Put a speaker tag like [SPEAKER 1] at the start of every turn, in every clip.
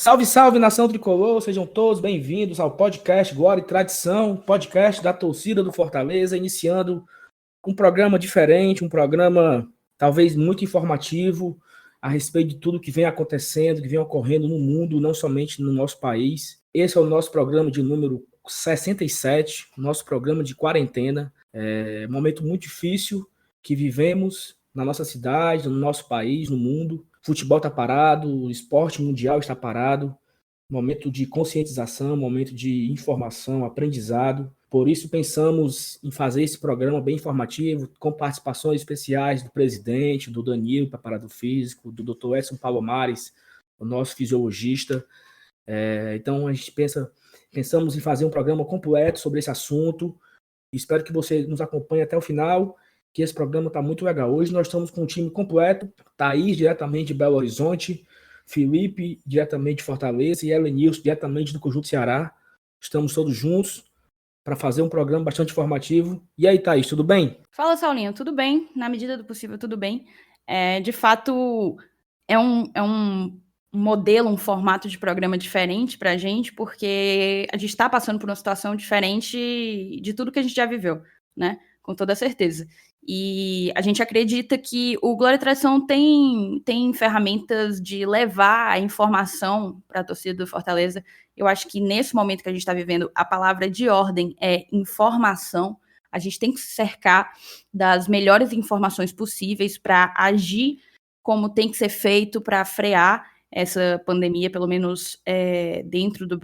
[SPEAKER 1] Salve, salve, nação tricolor, sejam todos bem-vindos ao podcast Glória e Tradição, podcast da torcida do Fortaleza, iniciando um programa diferente, um programa talvez muito informativo a respeito de tudo que vem acontecendo, que vem ocorrendo no mundo, não somente no nosso país. Esse é o nosso programa de número 67, nosso programa de quarentena. É um momento muito difícil que vivemos na nossa cidade, no nosso país, no mundo. O futebol está parado, o esporte mundial está parado. Momento de conscientização, momento de informação, aprendizado. Por isso, pensamos em fazer esse programa bem informativo, com participações especiais do presidente, do Danilo, preparador físico, do Dr. Edson Palomares, o nosso fisiologista. Então, a gente pensamos em fazer um programa completo sobre esse assunto. Espero que você nos acompanhe até o final, que esse programa está muito legal. Hoje nós estamos com um time completo, Thaís, diretamente de Belo Horizonte, Felipe, diretamente de Fortaleza, e Elenilson, diretamente do Conjunto Ceará. Estamos todos juntos para fazer um programa bastante informativo. E aí, Thaís, tudo bem?
[SPEAKER 2] Fala, Saulinho, tudo bem? Na medida do possível, tudo bem. De fato, é um modelo, um formato de programa diferente para a gente, porque a gente está passando por uma situação diferente de tudo que a gente já viveu, né? Com toda certeza. E a gente acredita que o Glória e Tradição tem ferramentas de levar a informação para a torcida do Fortaleza. Eu acho que nesse momento que a gente está vivendo, a palavra de ordem é informação. A gente tem que se cercar das melhores informações possíveis para agir como tem que ser feito para frear essa pandemia, pelo menos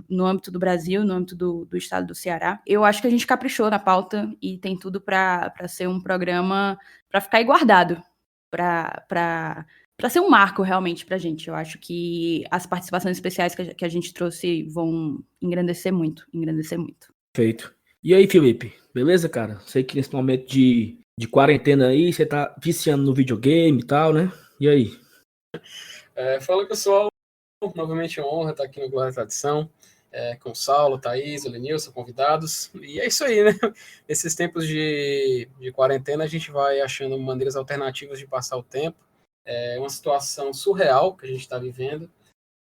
[SPEAKER 2] no âmbito do Brasil, no âmbito do estado do Ceará. Eu acho que a gente caprichou na pauta e tem tudo para ser um programa para ficar aí guardado, para ser um marco realmente para a gente. Eu acho que as participações especiais que a gente trouxe vão engrandecer muito, engrandecer muito.
[SPEAKER 1] Perfeito. E aí, Felipe? Beleza, cara? Sei que nesse momento de quarentena aí, você tá viciando no videogame e tal, né? E aí?
[SPEAKER 3] Fala, pessoal. Novamente é uma honra estar aqui no Glória e Tradição, com o Saulo, Thaís, o Lenilson, convidados. E é isso aí, né? Nesses tempos de quarentena, a gente vai achando maneiras alternativas de passar o tempo. É uma situação surreal que a gente está vivendo,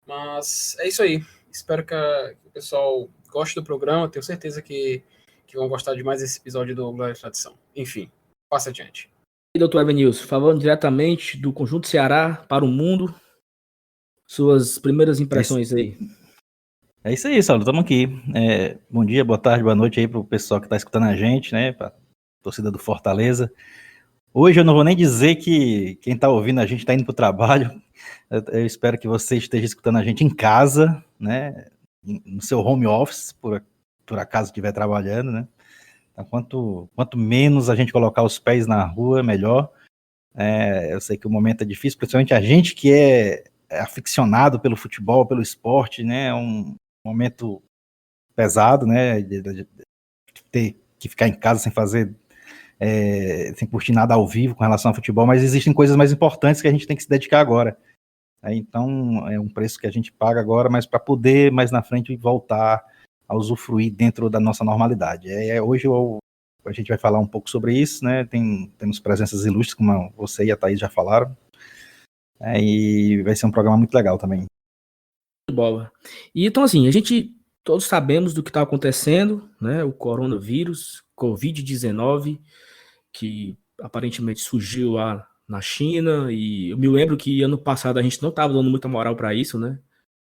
[SPEAKER 3] mas é isso aí. Espero que o pessoal goste do programa. Tenho certeza que vão gostar demais desse episódio do Glória e Tradição. Enfim, passa adiante.
[SPEAKER 1] E doutor Evanilson, falando diretamente do Conjunto Ceará para o mundo, suas primeiras impressões aí.
[SPEAKER 4] É isso aí, Saulo, estamos aqui. Bom dia, boa tarde, boa noite aí para o pessoal que está escutando a gente, né, para a torcida do Fortaleza. Hoje eu não vou nem dizer que quem está ouvindo a gente está indo para o trabalho. Eu espero que você esteja escutando a gente em casa, né, no seu home office, por acaso estiver trabalhando, né. Então, quanto menos a gente colocar os pés na rua, melhor. Eu sei que o momento é difícil, principalmente a gente que é aficionado pelo futebol, pelo esporte, né, é um momento pesado, né, de ter que ficar em casa sem fazer, sem curtir nada ao vivo com relação ao futebol, mas existem coisas mais importantes que a gente tem que se dedicar agora. Então, é um preço que a gente paga agora, mas para poder, mais na frente, voltar a usufruir dentro da nossa normalidade. Hoje a gente vai falar um pouco sobre isso, né, temos presenças ilustres, como você e a Thaís já falaram, e vai ser um programa muito legal também.
[SPEAKER 1] Bola. E então, assim, a gente todos sabemos do que está acontecendo, né? O coronavírus, Covid-19, que aparentemente surgiu lá na China, e eu me lembro que ano passado a gente não estava dando muita moral para isso, né?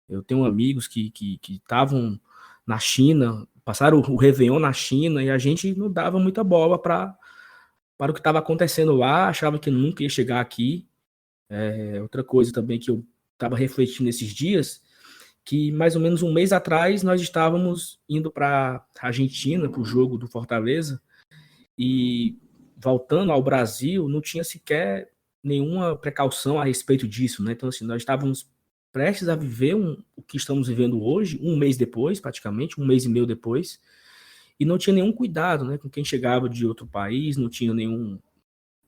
[SPEAKER 1] Eu tenho amigos que estavam na China, passaram o Réveillon na China, e a gente não dava muita bola para o que estava acontecendo lá, achava que nunca ia chegar aqui. Outra coisa também que eu estava refletindo nesses dias, que mais ou menos um mês atrás nós estávamos indo para a Argentina, para o jogo do Fortaleza, e voltando ao Brasil, não tinha sequer nenhuma precaução a respeito disso, né? Então, assim, nós estávamos prestes a viver o que estamos vivendo hoje, um mês depois, praticamente, um mês e meio depois, e não tinha nenhum cuidado, né, com quem chegava de outro país, não tinha nenhum,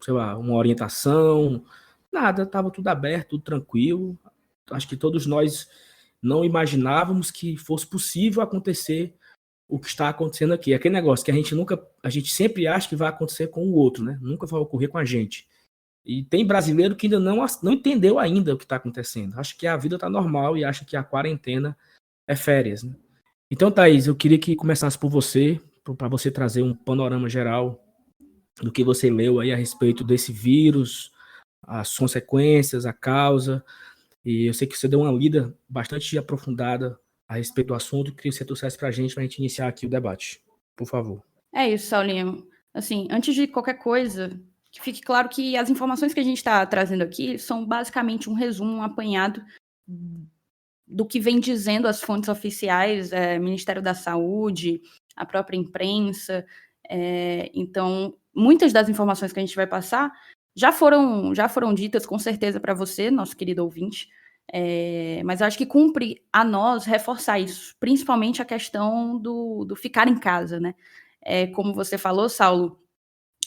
[SPEAKER 1] sei lá, uma orientação, nada, estava tudo aberto, tudo tranquilo. Acho que todos nós não imaginávamos que fosse possível acontecer o que está acontecendo aqui. Aquele negócio que a gente sempre acha que vai acontecer com o outro, né? Nunca vai ocorrer com a gente. E tem brasileiro que ainda não entendeu ainda o que está acontecendo. Acha que a vida está normal e acha que a quarentena é férias, né? Então, Thaís, eu queria que começasse por você, para você trazer um panorama geral do que você leu aí a respeito desse vírus, as consequências, a causa. E eu sei que você deu uma lida bastante aprofundada a respeito do assunto. Queria que você trouxesse para a gente iniciar aqui o debate. Por favor.
[SPEAKER 2] É isso, Saulinho. Assim, antes de qualquer coisa, que fique claro que as informações que a gente está trazendo aqui são basicamente um resumo, um apanhado do que vem dizendo as fontes oficiais, Ministério da Saúde, a própria imprensa. Então, muitas das informações que a gente vai passar já foram ditas com certeza para você, nosso querido ouvinte, mas eu acho que cumpre a nós reforçar isso, principalmente a questão do ficar em casa, né? Como você falou, Saulo,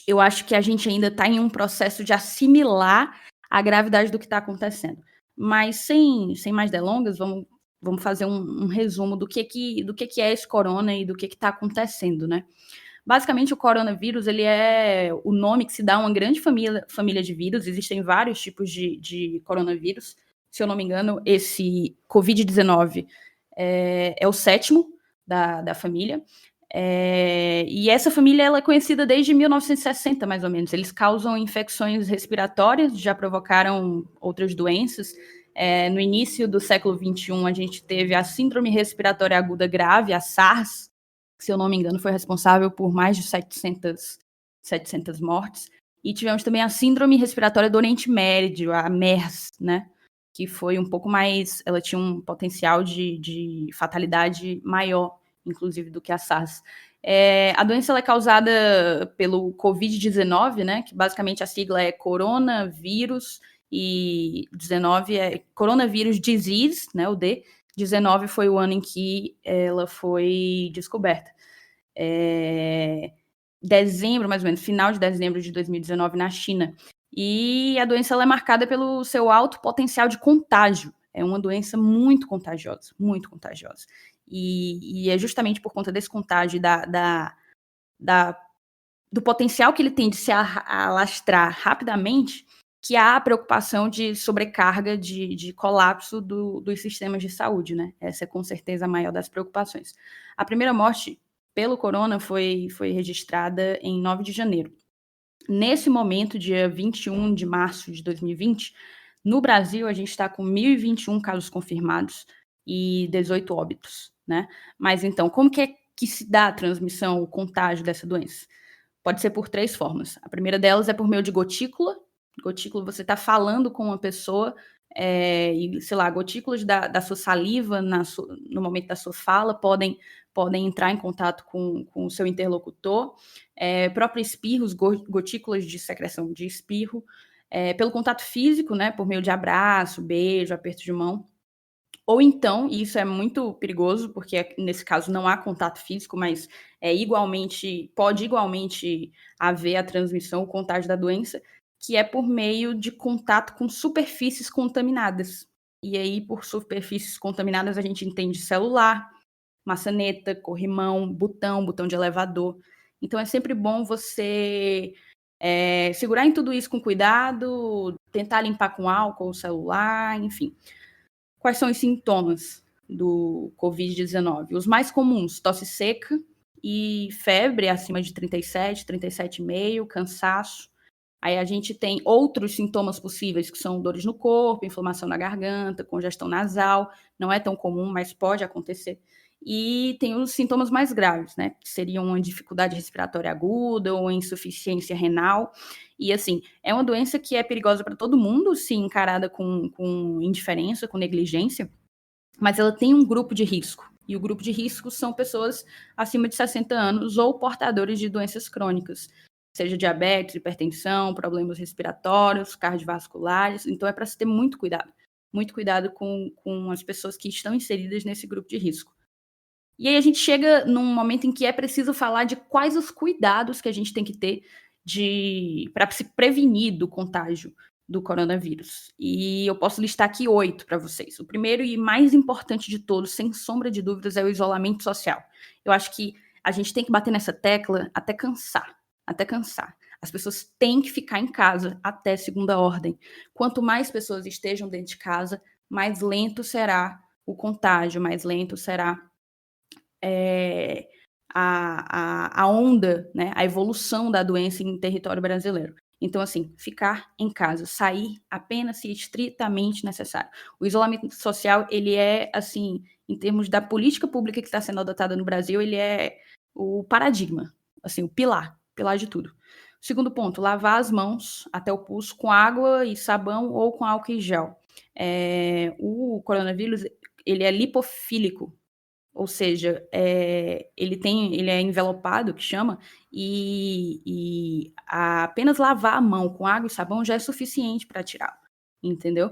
[SPEAKER 2] eu acho que a gente ainda está em um processo de assimilar a gravidade do que está acontecendo. Mas sem mais delongas, vamos fazer um resumo do que é esse corona e do que está acontecendo, né? Basicamente, o coronavírus, ele é o nome que se dá a uma grande família de vírus. Existem vários tipos de coronavírus. Se eu não me engano, esse Covid-19 é o 7º da família. E essa família ela é conhecida desde 1960, mais ou menos. Eles causam infecções respiratórias, já provocaram outras doenças. No início do século XXI, a gente teve a síndrome respiratória aguda grave, a SARS, que, se eu não me engano, foi responsável por mais de 700 mortes. E tivemos também a síndrome respiratória do Oriente Médio, a MERS, né? Que foi um pouco mais... Ela tinha um potencial de fatalidade maior, inclusive, do que a SARS. A doença ela é causada pelo Covid-19, né? Que basicamente a sigla é coronavírus, e 19 é Coronavirus Disease, né? O D. 19 foi o ano em que ela foi descoberta. Dezembro, mais ou menos, final de dezembro de 2019, na China. E a doença ela é marcada pelo seu alto potencial de contágio. É uma doença muito contagiosa, muito contagiosa. E é justamente por conta desse contágio do potencial que ele tem de se alastrar rapidamente que há a preocupação de sobrecarga, de colapso dos sistemas de saúde, né? Essa é com certeza a maior das preocupações. A primeira morte pelo corona foi registrada em 9 de janeiro. Nesse momento, dia 21 de março de 2020, no Brasil, a gente está com 1.021 casos confirmados e 18 óbitos, né? Mas então, como que se dá a transmissão, o contágio dessa doença? Pode ser por 3 formas. A primeira delas é por meio de gotícula. Gotícula, você está falando com uma pessoa e, sei lá, gotículas da sua saliva no momento da sua fala podem entrar em contato com o seu interlocutor. Próprios espirros, gotículas de secreção de espirro. Pelo contato físico, né, por meio de abraço, beijo, aperto de mão. Ou então, e isso é muito perigoso, porque nesse caso não há contato físico, mas pode igualmente haver a transmissão, o contágio da doença, que é por meio de contato com superfícies contaminadas. E aí, por superfícies contaminadas, a gente entende celular, maçaneta, corrimão, botão de elevador. Então, é sempre bom você segurar em tudo isso com cuidado, tentar limpar com álcool o celular, enfim. Quais são os sintomas do Covid-19? Os mais comuns: tosse seca e febre acima de 37, 37,5, cansaço. Aí a gente tem outros sintomas possíveis, que são dores no corpo, inflamação na garganta, congestão nasal. Não é tão comum, mas pode acontecer. E tem os sintomas mais graves, né? Que seriam uma dificuldade respiratória aguda ou insuficiência renal. E, assim, é uma doença que é perigosa para todo mundo, se encarada com indiferença, com negligência, mas ela tem um grupo de risco. E o grupo de risco são pessoas acima de 60 anos ou portadores de doenças crônicas, seja diabetes, hipertensão, problemas respiratórios, cardiovasculares. Então, é para se ter muito cuidado com as pessoas que estão inseridas nesse grupo de risco. E aí a gente chega num momento em que é preciso falar de quais os cuidados que a gente tem que ter para se prevenir do contágio do coronavírus. E eu posso listar aqui 8 para vocês. O primeiro e mais importante de todos, sem sombra de dúvidas, é o isolamento social. Eu acho que a gente tem que bater nessa tecla até cansar. As pessoas têm que ficar em casa até segunda ordem. Quanto mais pessoas estejam dentro de casa, mais lento será o contágio, mais lento será a onda, né, a evolução da doença em território brasileiro. Então, assim, ficar em casa, sair apenas se estritamente necessário. O isolamento social, ele é, assim, em termos da política pública que está sendo adotada no Brasil, ele é o paradigma, assim, o pilar de tudo. Segundo ponto, lavar as mãos até o pulso com água e sabão ou com álcool e gel. O coronavírus, ele é lipofílico, ou seja, ele é envelopado, que chama, e apenas lavar a mão com água e sabão já é suficiente para tirá-lo, entendeu?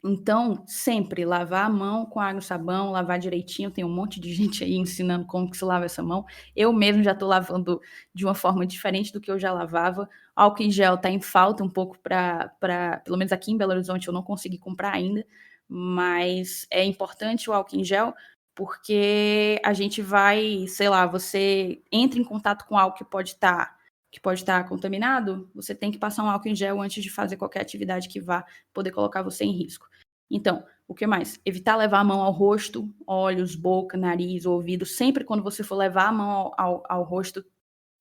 [SPEAKER 2] Então, sempre lavar a mão com água e sabão, lavar direitinho. Tem um monte de gente aí ensinando como que se lava essa mão. Eu mesmo já estou lavando de uma forma diferente do que eu já lavava. Álcool em gel está em falta um pouco pelo menos aqui em Belo Horizonte eu não consegui comprar ainda, mas é importante o álcool em gel, porque a gente vai, sei lá, você entra em contato com algo que pode estar contaminado, você tem que passar um álcool em gel antes de fazer qualquer atividade que vá poder colocar você em risco. Então, o que mais? Evitar levar a mão ao rosto, olhos, boca, nariz, ouvido. Sempre quando você for levar a mão ao rosto,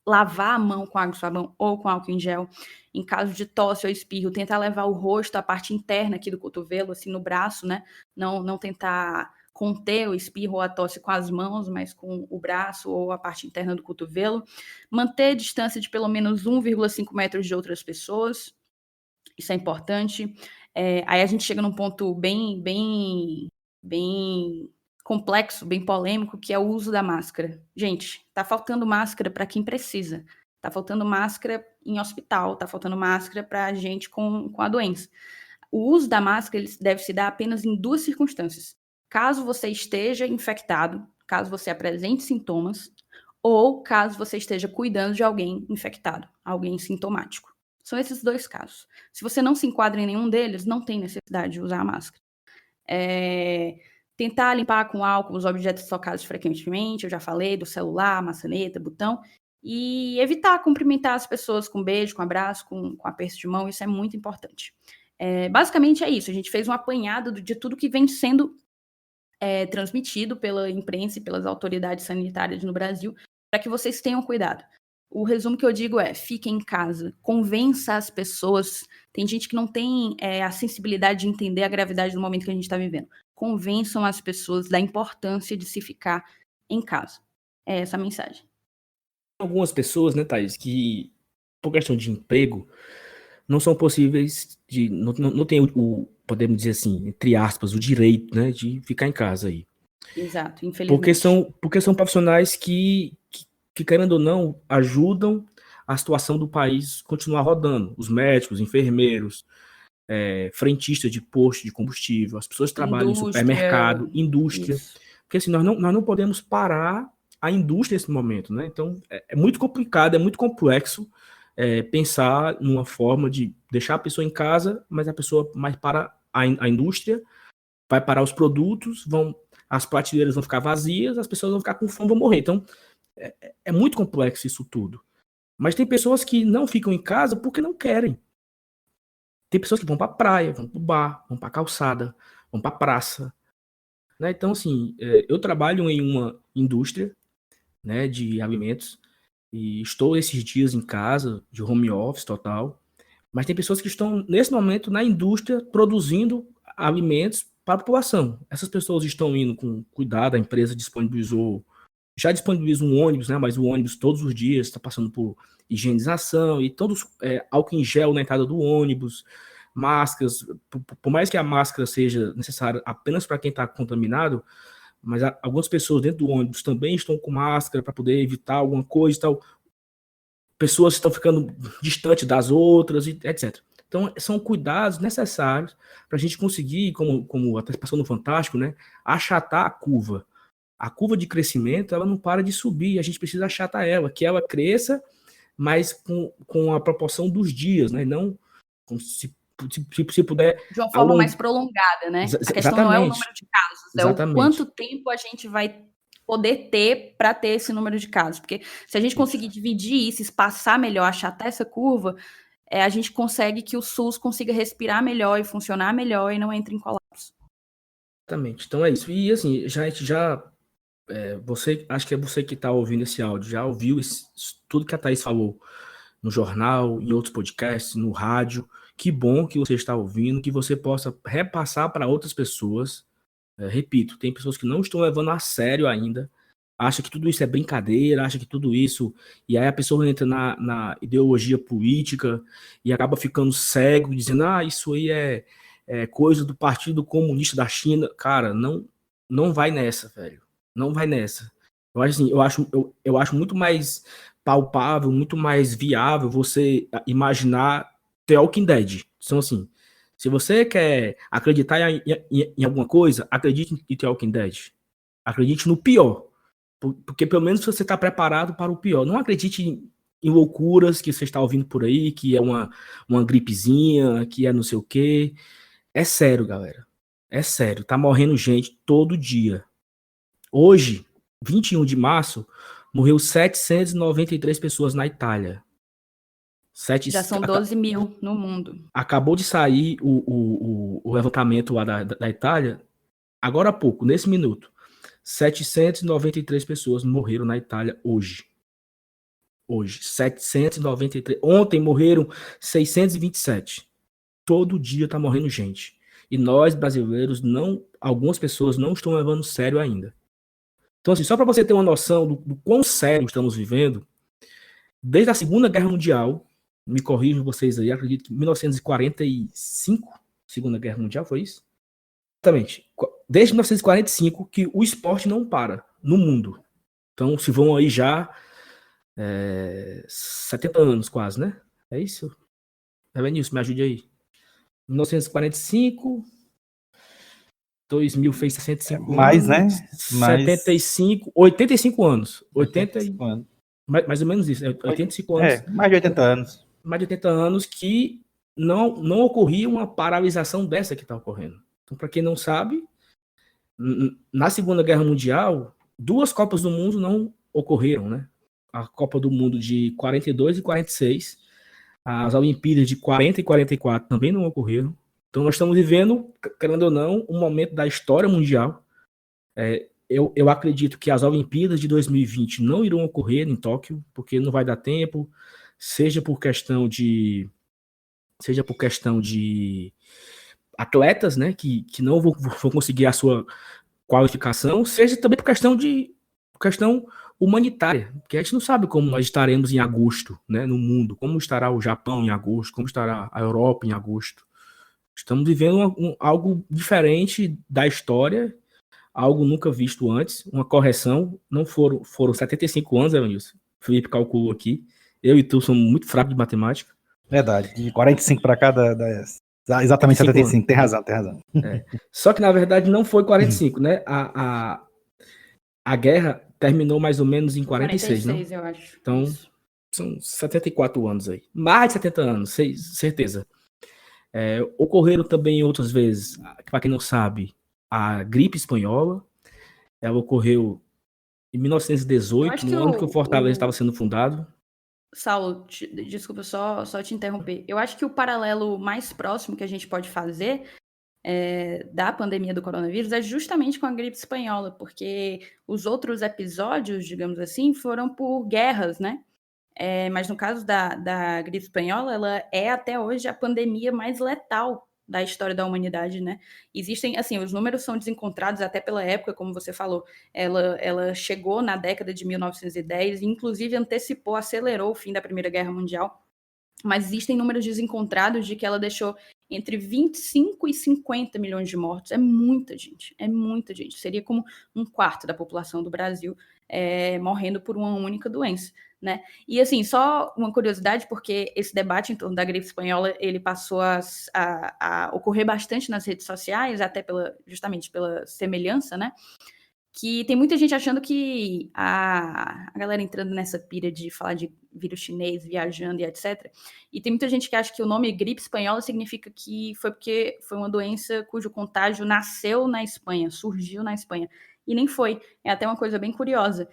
[SPEAKER 2] lavar a mão com água e sabão ou com álcool em gel. Em caso de tosse ou espirro, tentar levar o rosto, a parte interna aqui do cotovelo, assim, no braço, né? Não tentar conter o espirro ou a tosse com as mãos, mas com o braço ou a parte interna do cotovelo. Manter distância de pelo menos 1,5 metros de outras pessoas. Isso é importante. Aí a gente chega num ponto bem complexo, bem polêmico, que é o uso da máscara. Gente, tá faltando máscara para quem precisa. Tá faltando máscara em hospital, tá faltando máscara para gente com a doença. O uso da máscara ele deve se dar apenas em 2 circunstâncias. Caso você esteja infectado, caso você apresente sintomas, ou caso você esteja cuidando de alguém infectado, alguém sintomático. São esses 2 casos. Se você não se enquadra em nenhum deles, não tem necessidade de usar a máscara. Tentar limpar com álcool os objetos tocados frequentemente, eu já falei do celular, maçaneta, botão, e evitar cumprimentar as pessoas com beijo, com abraço, com aperto de mão, isso é muito importante. Basicamente é isso, a gente fez um apanhado de tudo que vem sendo transmitido pela imprensa e pelas autoridades sanitárias no Brasil, para que vocês tenham cuidado. O resumo que eu digo é, fiquem em casa, convença as pessoas. Tem gente que não tem a sensibilidade de entender a gravidade do momento que a gente está vivendo. Convençam as pessoas da importância de se ficar em casa. É essa a mensagem.
[SPEAKER 1] Algumas pessoas, né, Thaís, que por questão de emprego, não são possíveis não tem podemos dizer assim, entre aspas, o direito, né, de ficar em casa aí.
[SPEAKER 2] Exato, infelizmente.
[SPEAKER 1] Porque são profissionais que querendo ou não, ajudam a situação do país continuar rodando. Os médicos, enfermeiros, frentistas de posto de combustível, as pessoas que trabalham em supermercado, indústria. Isso. Porque assim, nós não podemos parar a indústria nesse momento, né? Então, é muito complicado, é muito complexo pensar numa forma de deixar a pessoa em casa, mas a pessoa mais para a indústria, vai parar os produtos, as prateleiras vão ficar vazias, as pessoas vão ficar com fome, vão morrer. Então, é muito complexo isso tudo. Mas tem pessoas que não ficam em casa porque não querem. Tem pessoas que vão para a praia, vão para o bar, vão para a calçada, vão para a praça. Né? Então, assim, eu trabalho em uma indústria, né, de alimentos e estou esses dias em casa, de home office total. Mas tem pessoas que estão, nesse momento, na indústria, produzindo alimentos para a população. Essas pessoas estão indo com cuidado, a empresa já disponibiliza um ônibus, né? Mas o ônibus todos os dias está passando por higienização e todos álcool em gel na entrada do ônibus, máscaras, por mais que a máscara seja necessária apenas para quem está contaminado, mas algumas pessoas dentro do ônibus também estão com máscara para poder evitar alguma coisa e tal. Pessoas estão ficando distantes das outras, etc. Então, são cuidados necessários para a gente conseguir, como até passou no Fantástico, né, achatar a curva. A curva de crescimento, ela não para de subir, a gente precisa achatar ela, que ela cresça, mas com a proporção dos dias, né, não se puder...
[SPEAKER 2] De uma forma mais prolongada, né? A questão não é o número de casos, é o quanto tempo a gente vai poder ter para ter esse número de casos. Porque se a gente conseguir dividir isso, espaçar melhor, achatar essa curva, a gente consegue que o SUS consiga respirar melhor e funcionar melhor e não entre em colapso.
[SPEAKER 1] Exatamente. Então é isso. E assim, acho que é você que está ouvindo esse áudio, já ouviu tudo que a Thaís falou no jornal, em outros podcasts, no rádio. Que bom que você está ouvindo, que você possa repassar para outras pessoas. Repito, tem pessoas que não estão levando a sério ainda, acha que tudo isso é brincadeira, acha que tudo isso... E aí a pessoa entra na ideologia política e acaba ficando cego, dizendo, isso aí é coisa do Partido Comunista da China. Cara, não vai nessa, velho. Não vai nessa. Eu acho muito mais palpável, muito mais viável você imaginar The Walking Dead. Então, assim, se você quer acreditar em alguma coisa, acredite em The Walking Dead. Acredite no pior. Porque pelo menos você está preparado para o pior. Não acredite em loucuras que você está ouvindo por aí, que é uma gripezinha, que é não sei o quê. É sério, galera. É sério. Tá morrendo gente todo dia. Hoje, 21 de março, morreu 793 pessoas na Itália.
[SPEAKER 2] Já são 12 mil no mundo.
[SPEAKER 1] Acabou de sair o levantamento lá da Itália, agora há pouco, nesse minuto. 793 pessoas morreram na Itália hoje. Hoje, 793. Ontem morreram 627. Todo dia tá morrendo gente. E nós, brasileiros, algumas pessoas não estão levando sério ainda. Então, assim, só para você ter uma noção do quão sério estamos vivendo, desde a Segunda Guerra Mundial, me corrijam vocês aí, acredito que 1945, Segunda Guerra Mundial, foi isso? Exatamente. Desde 1945 que o esporte não para no mundo. Então, se vão aí já 70 anos quase, né? É isso? Evanilson, me ajude aí. 1945... 2000 fez 65
[SPEAKER 4] mais,
[SPEAKER 1] anos.
[SPEAKER 4] Né?
[SPEAKER 1] 75, 85 anos.
[SPEAKER 4] 85 anos.
[SPEAKER 1] Mais ou menos isso, 85 anos.
[SPEAKER 4] Mais de 80 anos.
[SPEAKER 1] Mais de 80 anos que não ocorria uma paralisação dessa que está ocorrendo. Então, para quem não sabe, na Segunda Guerra Mundial, 2 Copas do Mundo não ocorreram, né? A Copa do Mundo de 42 e 46, as Olimpíadas de 40 e 44 também não ocorreram. Então nós estamos vivendo, querendo ou não, um momento da história mundial. Eu acredito que as Olimpíadas de 2020 não irão ocorrer em Tóquio, porque não vai dar tempo, seja por questão de atletas, né, que não vão conseguir a sua qualificação, seja também por questão humanitária, porque a gente não sabe como nós estaremos em agosto, né, no mundo, como estará o Japão em agosto, como estará a Europa em agosto. Estamos vivendo algo diferente da história, algo nunca visto antes, uma correção. Não foram 75 anos, Evanilson. O Felipe calculou aqui. Eu e tu somos muito fracos de matemática.
[SPEAKER 4] Verdade. De 45 para cá exatamente 75. Anos. Tem razão.
[SPEAKER 1] Só que, na verdade, não foi 45, né? A guerra terminou mais ou menos em 46, né?
[SPEAKER 2] Eu acho.
[SPEAKER 1] Então, são 74 anos aí. Mais de 70 anos, certeza. Ocorreram também outras vezes, para quem não sabe, a gripe espanhola. Ela ocorreu em 1918, no ano que o Fortaleza estava sendo fundado.
[SPEAKER 2] Saulo, desculpa só te interromper. Eu acho que o paralelo mais próximo que a gente pode fazer da pandemia do coronavírus é justamente com a gripe espanhola, porque os outros episódios, digamos assim, foram por guerras, né? Mas no caso da gripe espanhola, ela é até hoje a pandemia mais letal da história da humanidade, né? Existem, assim, os números são desencontrados até pela época, como você falou. Ela chegou na década de 1910 e, inclusive, antecipou, acelerou o fim da Primeira Guerra Mundial. Mas existem números desencontrados de que ela deixou entre 25 e 50 milhões de mortos. É muita gente. Seria como 1/4 da população do Brasil morrendo por uma única doença, né? E, assim, só uma curiosidade, porque esse debate em torno da gripe espanhola, ele passou a ocorrer bastante nas redes sociais, até justamente pela semelhança, né? Que tem muita gente achando que a galera entrando nessa pira de falar de vírus chinês, viajando e etc. E tem muita gente que acha que o nome gripe espanhola significa que foi porque foi uma doença cujo contágio nasceu na Espanha, surgiu na Espanha. e nem foi. É até uma coisa bem curiosa.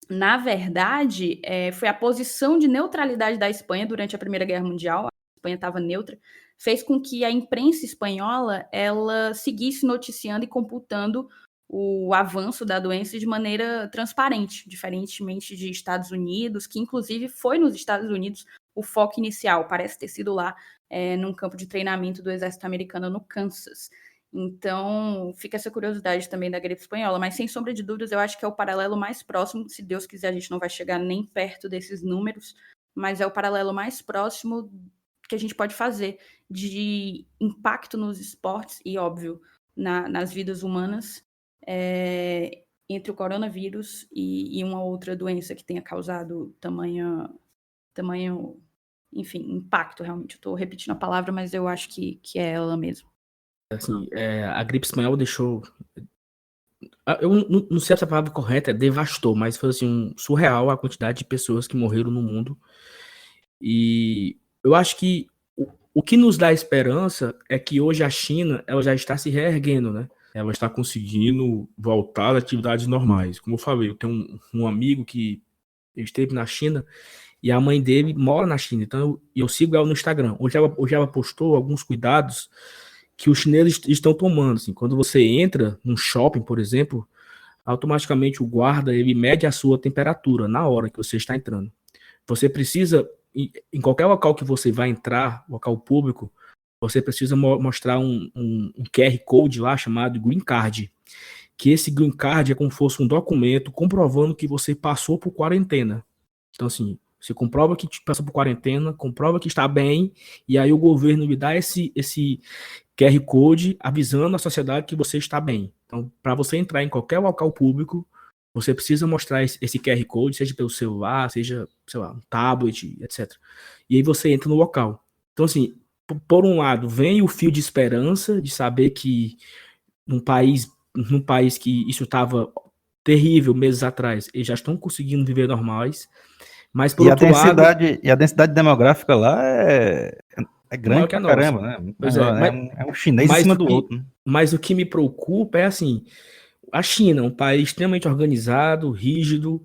[SPEAKER 2] Na verdade, foi a posição de neutralidade da Espanha durante a Primeira Guerra Mundial, a Espanha estava neutra, fez com que a imprensa espanhola ela seguisse noticiando e computando o avanço da doença de maneira transparente, diferentemente de Estados Unidos, que inclusive foi nos Estados Unidos o foco inicial, parece ter sido lá num campo de treinamento do exército americano no Kansas. Então, fica essa curiosidade também da gripe espanhola, mas sem sombra de dúvidas, eu acho que é o paralelo mais próximo, se Deus quiser a gente não vai chegar nem perto desses números, mas é o paralelo mais próximo que a gente pode fazer de impacto nos esportes e, óbvio, nas vidas humanas, entre o coronavírus e uma outra doença que tenha causado tamanho, enfim, impacto, realmente. Eu estou repetindo a palavra, mas eu acho que é ela mesmo.
[SPEAKER 1] Assim, a gripe espanhola deixou... Eu não sei se a palavra correta é devastou, mas foi assim, surreal a quantidade de pessoas que morreram no mundo. E eu acho que o que nos dá esperança é que hoje a China ela já está se reerguendo, né? Ela está conseguindo voltar às atividades normais. Como eu falei, eu tenho um amigo que esteve na China e a mãe dele mora na China, então eu sigo ela no Instagram. Hoje ela postou alguns cuidados que os chineses estão tomando. Assim, quando você entra num shopping, por exemplo, automaticamente o guarda ele mede a sua temperatura na hora que você está entrando. Você precisa, em qualquer local que você vai entrar, local público, você precisa mostrar um QR Code lá chamado Green Card, que esse Green Card é como se fosse um documento comprovando que você passou por quarentena. Então, assim, você comprova que passou por quarentena, comprova que está bem, e aí o governo lhe dá esse QR Code avisando a sociedade que você está bem. Então, para você entrar em qualquer local público, você precisa mostrar esse QR Code, seja pelo celular, seja, sei lá, um tablet, etc. E aí você entra no local. Então, assim, por um lado, vem o fio de esperança de saber que num país que isso estava terrível meses atrás, eles já estão conseguindo viver normais, mas por outro lado...
[SPEAKER 4] E a densidade demográfica lá é grande pra caramba, né?
[SPEAKER 1] Pois
[SPEAKER 4] maior, né? É um chinês em cima do outro. Né?
[SPEAKER 1] Mas o que me preocupa é assim, a China é um país extremamente organizado, rígido,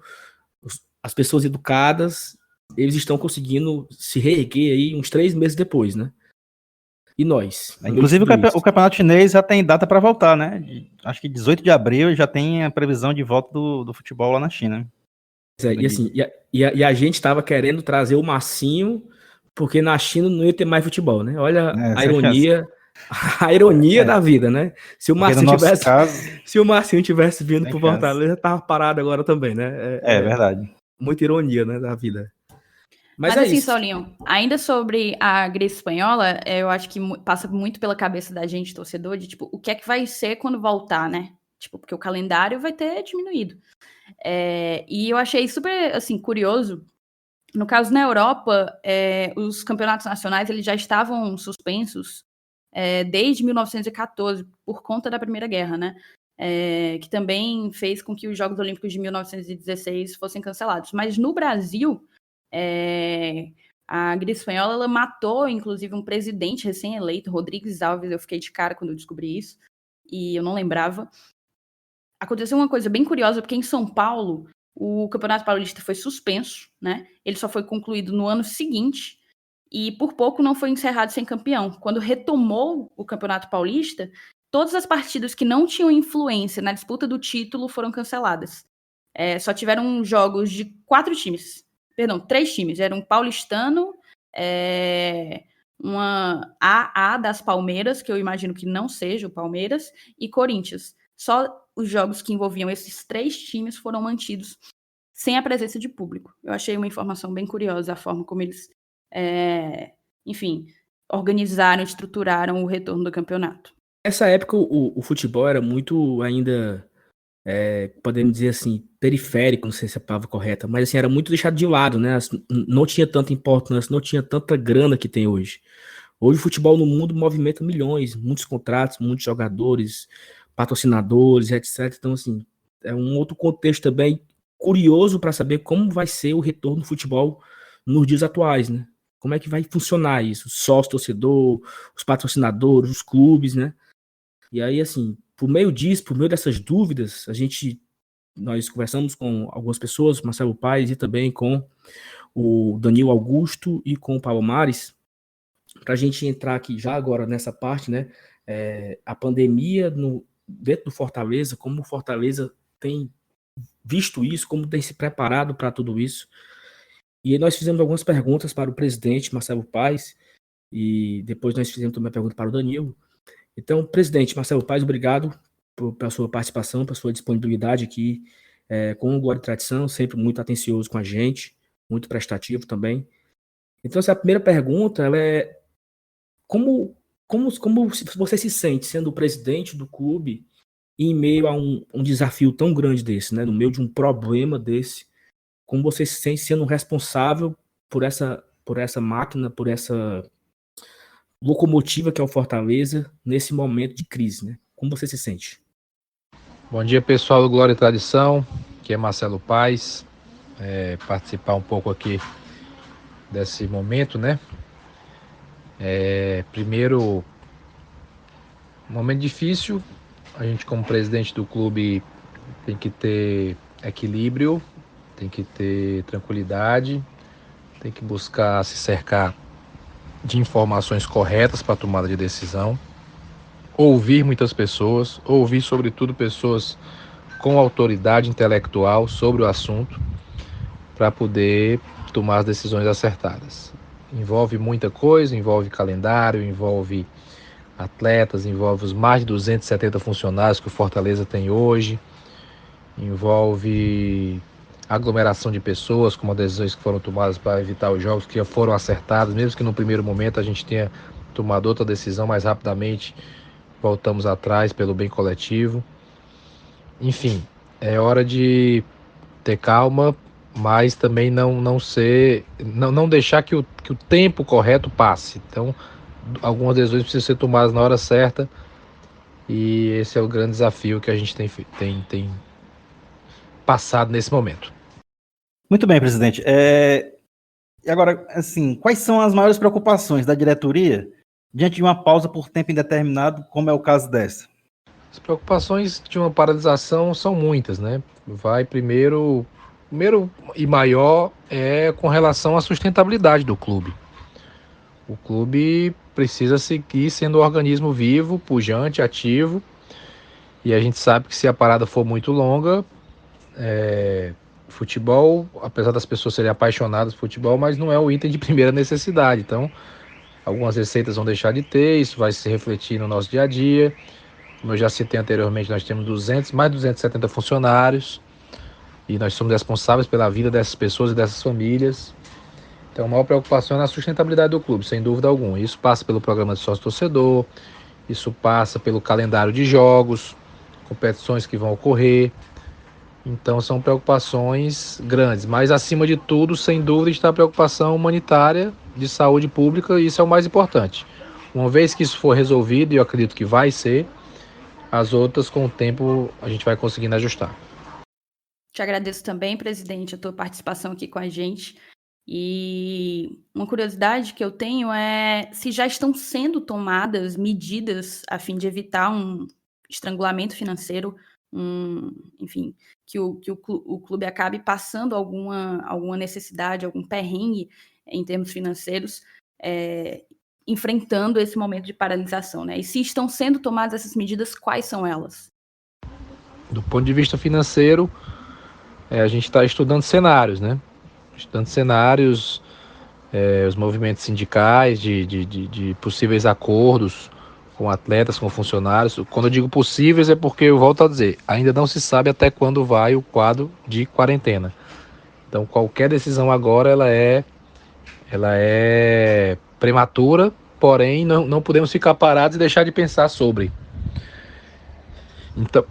[SPEAKER 1] as pessoas educadas, eles estão conseguindo se reerguer aí uns 3 meses depois, né? E nós?
[SPEAKER 4] Inclusive o campeonato chinês já tem data para voltar, né? Acho que 18 de abril já tem a previsão de volta do futebol lá na China.
[SPEAKER 1] E assim, a gente estava querendo trazer o Massinho, porque na China não ia ter mais futebol, né? Olha a ironia, a ironia da vida, né? Se o Marcinho tivesse vindo pro Fortaleza, tava parado agora também, né?
[SPEAKER 4] É verdade.
[SPEAKER 1] Muita ironia, né, da vida.
[SPEAKER 2] Mas assim, isso. Saulinho, ainda sobre a gripe espanhola, eu acho que passa muito pela cabeça da gente, torcedor, de tipo, o que é que vai ser quando voltar, né? Tipo, porque o calendário vai ter diminuído. E eu achei super, assim, curioso. No caso, na Europa, os campeonatos nacionais eles já estavam suspensos desde 1914, por conta da Primeira Guerra, né? Que também fez com que os Jogos Olímpicos de 1916 fossem cancelados. Mas no Brasil, a gripe espanhola ela matou, inclusive, um presidente recém-eleito, Rodrigues Alves. Eu fiquei de cara quando eu descobri isso, e eu não lembrava. Aconteceu uma coisa bem curiosa, porque em São Paulo, o Campeonato Paulista foi suspenso, né? Ele só foi concluído no ano seguinte, e por pouco não foi encerrado sem campeão. Quando retomou o Campeonato Paulista, todas as partidas que não tinham influência na disputa do título foram canceladas. Só tiveram jogos de 3 times. Era um paulistano, uma AA das Palmeiras, que eu imagino que não seja o Palmeiras, e Corinthians. Só os jogos que envolviam esses 3 times foram mantidos sem a presença de público. Eu achei uma informação bem curiosa a forma como eles, enfim, organizaram, estruturaram o retorno do campeonato.
[SPEAKER 1] Nessa época, o futebol era muito ainda, podemos dizer assim, periférico, não sei se é a palavra correta, mas assim, era muito deixado de lado, né? Não tinha tanta importância, não tinha tanta grana que tem hoje. Hoje o futebol no mundo movimenta milhões, muitos contratos, muitos jogadores, patrocinadores, etc. Então, assim, é um outro contexto também curioso para saber como vai ser o retorno do futebol nos dias atuais, né? Como é que vai funcionar isso? Sócio, torcedor, os patrocinadores, os clubes, né? E aí, assim, por meio disso, por meio dessas dúvidas, nós conversamos com algumas pessoas, Marcelo Paes e também com o Danilo Augusto e com o Paulo Mares, para a gente entrar aqui já agora nessa parte, né? A pandemia dentro do Fortaleza, como o Fortaleza tem visto isso, como tem se preparado para tudo isso. E aí nós fizemos algumas perguntas para o presidente Marcelo Paes e depois nós fizemos também uma pergunta para o Danilo. Então, presidente Marcelo Paes, obrigado pela sua participação, pela sua disponibilidade aqui com o Glória e Tradição, sempre muito atencioso com a gente, muito prestativo também. Então, essa primeira pergunta, ela é como você se sente sendo o presidente do clube em meio a um desafio tão grande desse, né? No meio de um problema desse, como você se sente sendo responsável por essa máquina, por essa locomotiva que é o Fortaleza nesse momento de crise, né? Como você se sente?
[SPEAKER 5] Bom dia, pessoal do Glória e Tradição, aqui é Marcelo Paes, participar um pouco aqui desse momento, né? Primeiro, um momento difícil, a gente como presidente do clube tem que ter equilíbrio, tem que ter tranquilidade, tem que buscar se cercar de informações corretas para a tomada de decisão, ouvir muitas pessoas, ouvir sobretudo pessoas com autoridade intelectual sobre o assunto para poder tomar as decisões acertadas. Envolve muita coisa, envolve calendário, envolve atletas, envolve os mais de 270 funcionários que o Fortaleza tem hoje, envolve aglomeração de pessoas, como as decisões que foram tomadas para evitar os jogos, que foram acertadas, mesmo que no primeiro momento a gente tenha tomado outra decisão, mais rapidamente voltamos atrás pelo bem coletivo. Enfim, é hora de ter calma, mas também não deixar que o tempo correto passe. Então, algumas decisões precisam ser tomadas na hora certa e esse é o grande desafio que a gente tem passado nesse momento.
[SPEAKER 4] Muito bem, presidente. E agora, assim, quais são as maiores preocupações da diretoria diante de uma pausa por tempo indeterminado, como é o caso dessa?
[SPEAKER 5] As preocupações de uma paralisação são muitas, né? Primeiro e maior é com relação à sustentabilidade do clube. O clube precisa seguir sendo um organismo vivo, pujante, ativo, e a gente sabe que se a parada for muito longa, futebol, apesar das pessoas serem apaixonadas por futebol, mas não é o item de primeira necessidade. Então, algumas receitas vão deixar de ter, isso vai se refletir no nosso dia a dia. Como eu já citei anteriormente, nós temos mais de 270 funcionários e nós somos responsáveis pela vida dessas pessoas e dessas famílias. Então, a maior preocupação é na sustentabilidade do clube, sem dúvida alguma. Isso passa pelo programa de sócio-torcedor, isso passa pelo calendário de jogos, competições que vão ocorrer. Então, são preocupações grandes. Mas, acima de tudo, sem dúvida, está a preocupação humanitária de saúde pública, e isso é o mais importante. Uma vez que isso for resolvido, e eu acredito que vai ser, as outras, com o tempo, a gente vai conseguindo ajustar.
[SPEAKER 2] Te agradeço também, presidente, a tua participação aqui com a gente. E uma curiosidade que eu tenho é se já estão sendo tomadas medidas a fim de evitar um estrangulamento financeiro, enfim, que o clube acabe passando alguma necessidade, algum perrengue em termos financeiros, enfrentando esse momento de paralisação, né? E se estão sendo tomadas essas medidas, quais são elas?
[SPEAKER 5] Do ponto de vista financeiro, a gente está estudando cenários, né? Os movimentos sindicais de possíveis acordos com atletas, com funcionários. Quando eu digo possíveis é porque, eu volto a dizer, ainda não se sabe até quando vai o quadro de quarentena. Então, qualquer decisão agora, ela é prematura, porém não podemos ficar parados e deixar de pensar sobre. Então,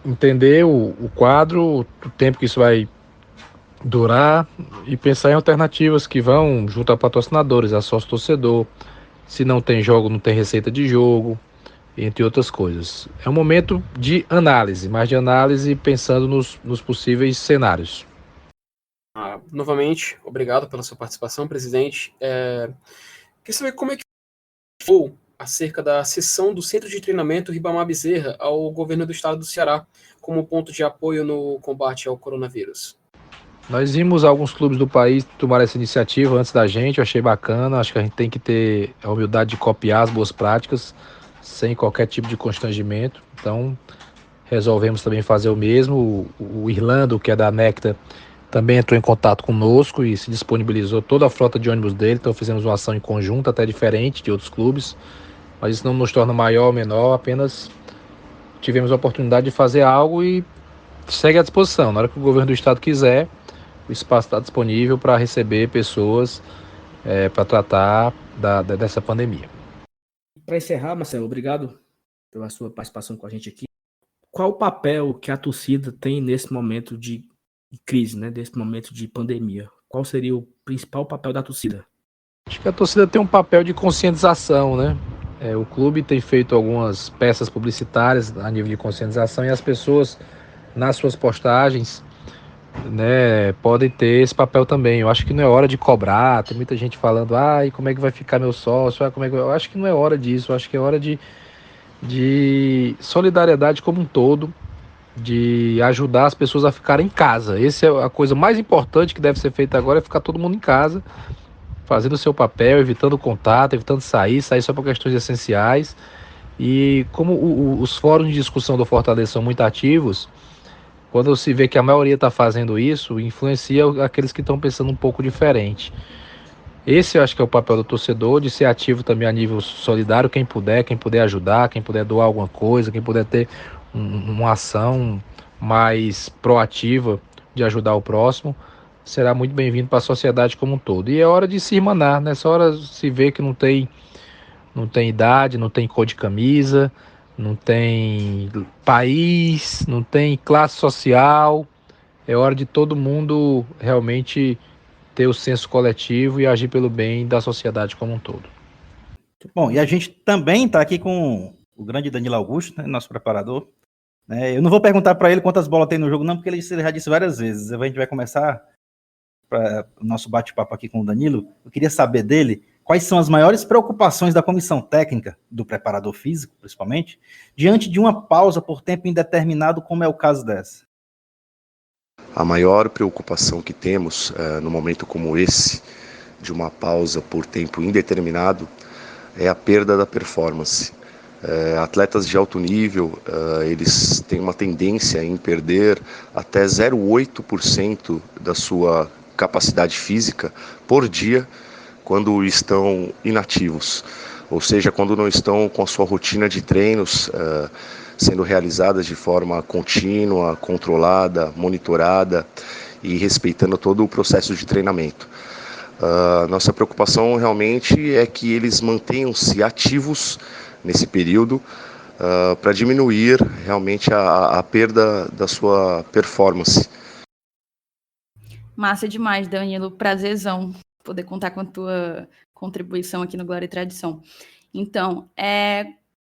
[SPEAKER 5] entender o quadro, o tempo que isso vai durar e pensar em alternativas que vão junto a patrocinadores, a sócio-torcedor. Se não tem jogo, não tem receita de jogo, entre outras coisas. É um momento de análise, mas de análise pensando nos possíveis cenários.
[SPEAKER 3] Novamente, obrigado pela sua participação, presidente. Queria saber como é que foi acerca da cessão do Centro de Treinamento Ribamar Bezerra ao governo do estado do Ceará como ponto de apoio no combate ao coronavírus.
[SPEAKER 5] Nós vimos alguns clubes do país tomar essa iniciativa antes da gente, eu achei bacana, acho que a gente tem que ter a humildade de copiar as boas práticas, sem qualquer tipo de constrangimento, então resolvemos também fazer o mesmo. O Irlando, que é da Nectar, também entrou em contato conosco e se disponibilizou toda a frota de ônibus dele, então fizemos uma ação em conjunto, até diferente de outros clubes, mas isso não nos torna maior ou menor, apenas tivemos a oportunidade de fazer algo e segue à disposição. Na hora que o governo do estado quiser, o espaço está disponível para receber pessoas para tratar dessa pandemia.
[SPEAKER 1] Para encerrar, Marcelo, obrigado pela sua participação com a gente aqui. Qual o papel que a torcida tem nesse momento de crise, né? Nesse momento de pandemia? Qual seria o principal papel da torcida?
[SPEAKER 5] Acho que a torcida tem um papel de conscientização, né? O clube tem feito algumas peças publicitárias a nível de conscientização e as pessoas, nas suas postagens, né, podem ter esse papel também. Eu acho que não é hora de cobrar. Tem muita gente falando, e como é que vai ficar meu sócio? Como é que... Eu acho que não é hora disso. Eu acho que é hora de solidariedade como um todo, de ajudar as pessoas a ficarem em casa. Essa é a coisa mais importante que deve ser feita agora, é ficar todo mundo em casa, fazendo o seu papel, evitando contato, evitando sair só por questões essenciais. E como os fóruns de discussão do Fortaleza são muito ativos, quando se vê que a maioria está fazendo isso, influencia aqueles que estão pensando um pouco diferente. Esse eu acho que é o papel do torcedor, de ser ativo também a nível solidário, quem puder ajudar, quem puder doar alguma coisa, quem puder ter uma ação mais proativa de ajudar o próximo, será muito bem-vindo para a sociedade como um todo. E é hora de se irmanar, nessa hora se vê que não tem idade, não tem cor de camisa, não tem país, não tem classe social. É hora de todo mundo realmente ter o senso coletivo e agir pelo bem da sociedade como um todo.
[SPEAKER 4] Bom, e a gente também está aqui com o grande Danilo Augusto, né, nosso preparador. Eu não vou perguntar para ele quantas bolas tem no jogo, não, porque ele já disse várias vezes. A gente vai começar o nosso bate-papo aqui com o Danilo. Eu queria saber dele quais são as maiores preocupações da comissão técnica, do preparador físico, principalmente, diante de uma pausa por tempo indeterminado, como é o caso dessa.
[SPEAKER 6] A maior preocupação que temos no momento como esse, de uma pausa por tempo indeterminado, é a perda da performance. Atletas de alto nível, eles têm uma tendência em perder até 0,8% da sua capacidade física por dia quando estão inativos, ou seja, quando não estão com a sua rotina de treinos sendo realizadas de forma contínua, controlada, monitorada e respeitando todo o processo de treinamento. Nossa preocupação realmente é que eles mantenham-se ativos nesse período para diminuir realmente a perda da sua performance.
[SPEAKER 2] Massa demais, Danilo. Prazerzão poder contar com a tua contribuição aqui no Glória e Tradição. Então,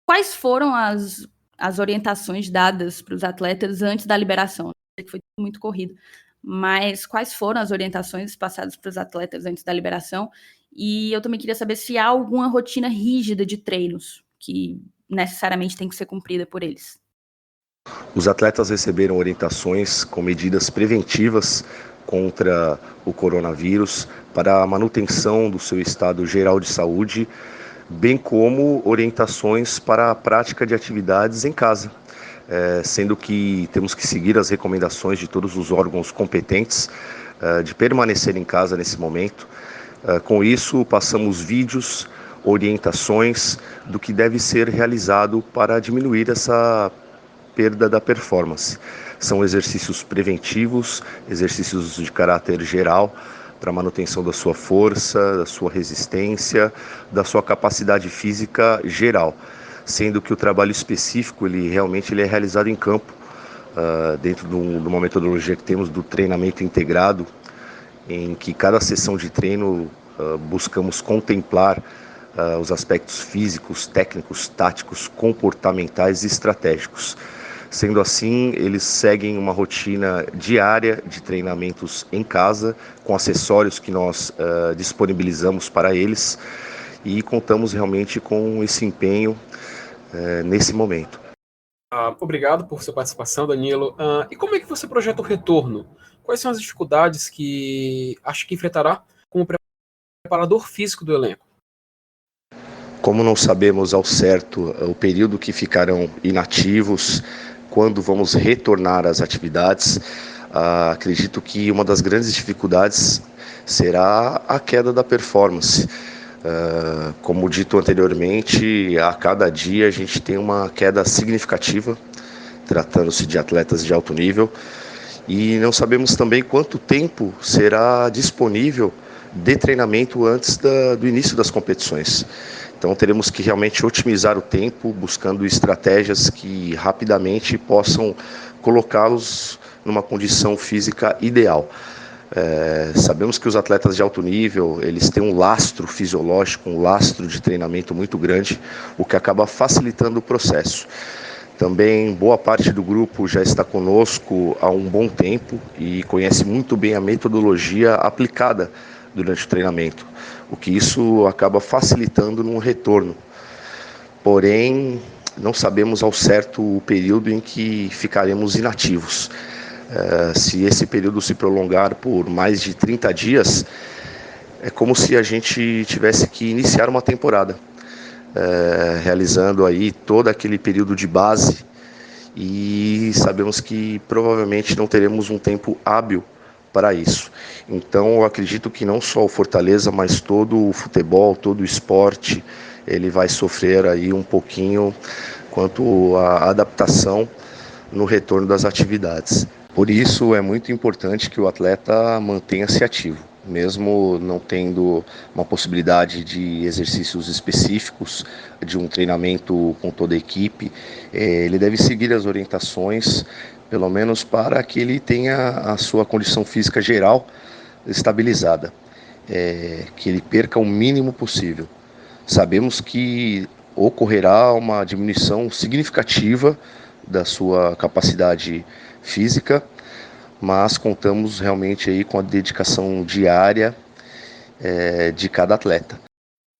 [SPEAKER 2] quais foram as orientações dadas para os atletas antes da liberação? Eu sei que foi muito corrido, mas quais foram as orientações passadas para os atletas antes da liberação? E eu também queria saber se há alguma rotina rígida de treinos que necessariamente tem que ser cumprida por eles.
[SPEAKER 6] Os atletas receberam orientações com medidas preventivas contra o coronavírus para a manutenção do seu estado geral de saúde, bem como orientações para a prática de atividades em casa, sendo que temos que seguir as recomendações de todos os órgãos competentes de permanecer em casa nesse momento. Com isso, passamos vídeos, orientações do que deve ser realizado para diminuir essa perda da performance. São exercícios preventivos, exercícios de caráter geral, para a manutenção da sua força, da sua resistência, da sua capacidade física geral, sendo que o trabalho específico ele é realizado em campo, dentro de uma metodologia que temos do treinamento integrado, em que cada sessão de treino buscamos contemplar os aspectos físicos, técnicos, táticos, comportamentais e estratégicos. Sendo assim, eles seguem uma rotina diária de treinamentos em casa, com acessórios que nós disponibilizamos para eles, e contamos realmente com esse empenho nesse momento.
[SPEAKER 3] Obrigado por sua participação, Danilo. E como é que você projeta o retorno? Quais são as dificuldades que acha que enfrentará como preparador físico do elenco?
[SPEAKER 6] Como não sabemos ao certo o período que ficarão inativos, quando vamos retornar às atividades, acredito que uma das grandes dificuldades será a queda da performance. Como dito anteriormente, a cada dia a gente tem uma queda significativa, tratando-se de atletas de alto nível, e não sabemos também quanto tempo será disponível de treinamento antes do início das competições. Então teremos que realmente otimizar o tempo, buscando estratégias que rapidamente possam colocá-los numa condição física ideal. Sabemos que os atletas de alto nível, eles têm um lastro fisiológico, um lastro de treinamento muito grande, o que acaba facilitando o processo. Também boa parte do grupo já está conosco há um bom tempo e conhece muito bem a metodologia aplicada durante o treinamento, o que isso acaba facilitando no retorno. Porém, não sabemos ao certo o período em que ficaremos inativos. Se esse período se prolongar por mais de 30 dias, é como se a gente tivesse que iniciar uma temporada, realizando aí todo aquele período de base, e sabemos que provavelmente não teremos um tempo hábil para isso. Então eu acredito que não só o Fortaleza, mas todo o futebol, todo o esporte, ele vai sofrer aí um pouquinho quanto à adaptação no retorno das atividades. Por isso é muito importante que o atleta mantenha-se ativo, mesmo não tendo uma possibilidade de exercícios específicos, de um treinamento com toda a equipe, ele deve seguir as orientações, pelo menos para que ele tenha a sua condição física geral estabilizada, que ele perca o mínimo possível. Sabemos que ocorrerá uma diminuição significativa da sua capacidade física, mas contamos realmente aí com a dedicação diária de cada atleta.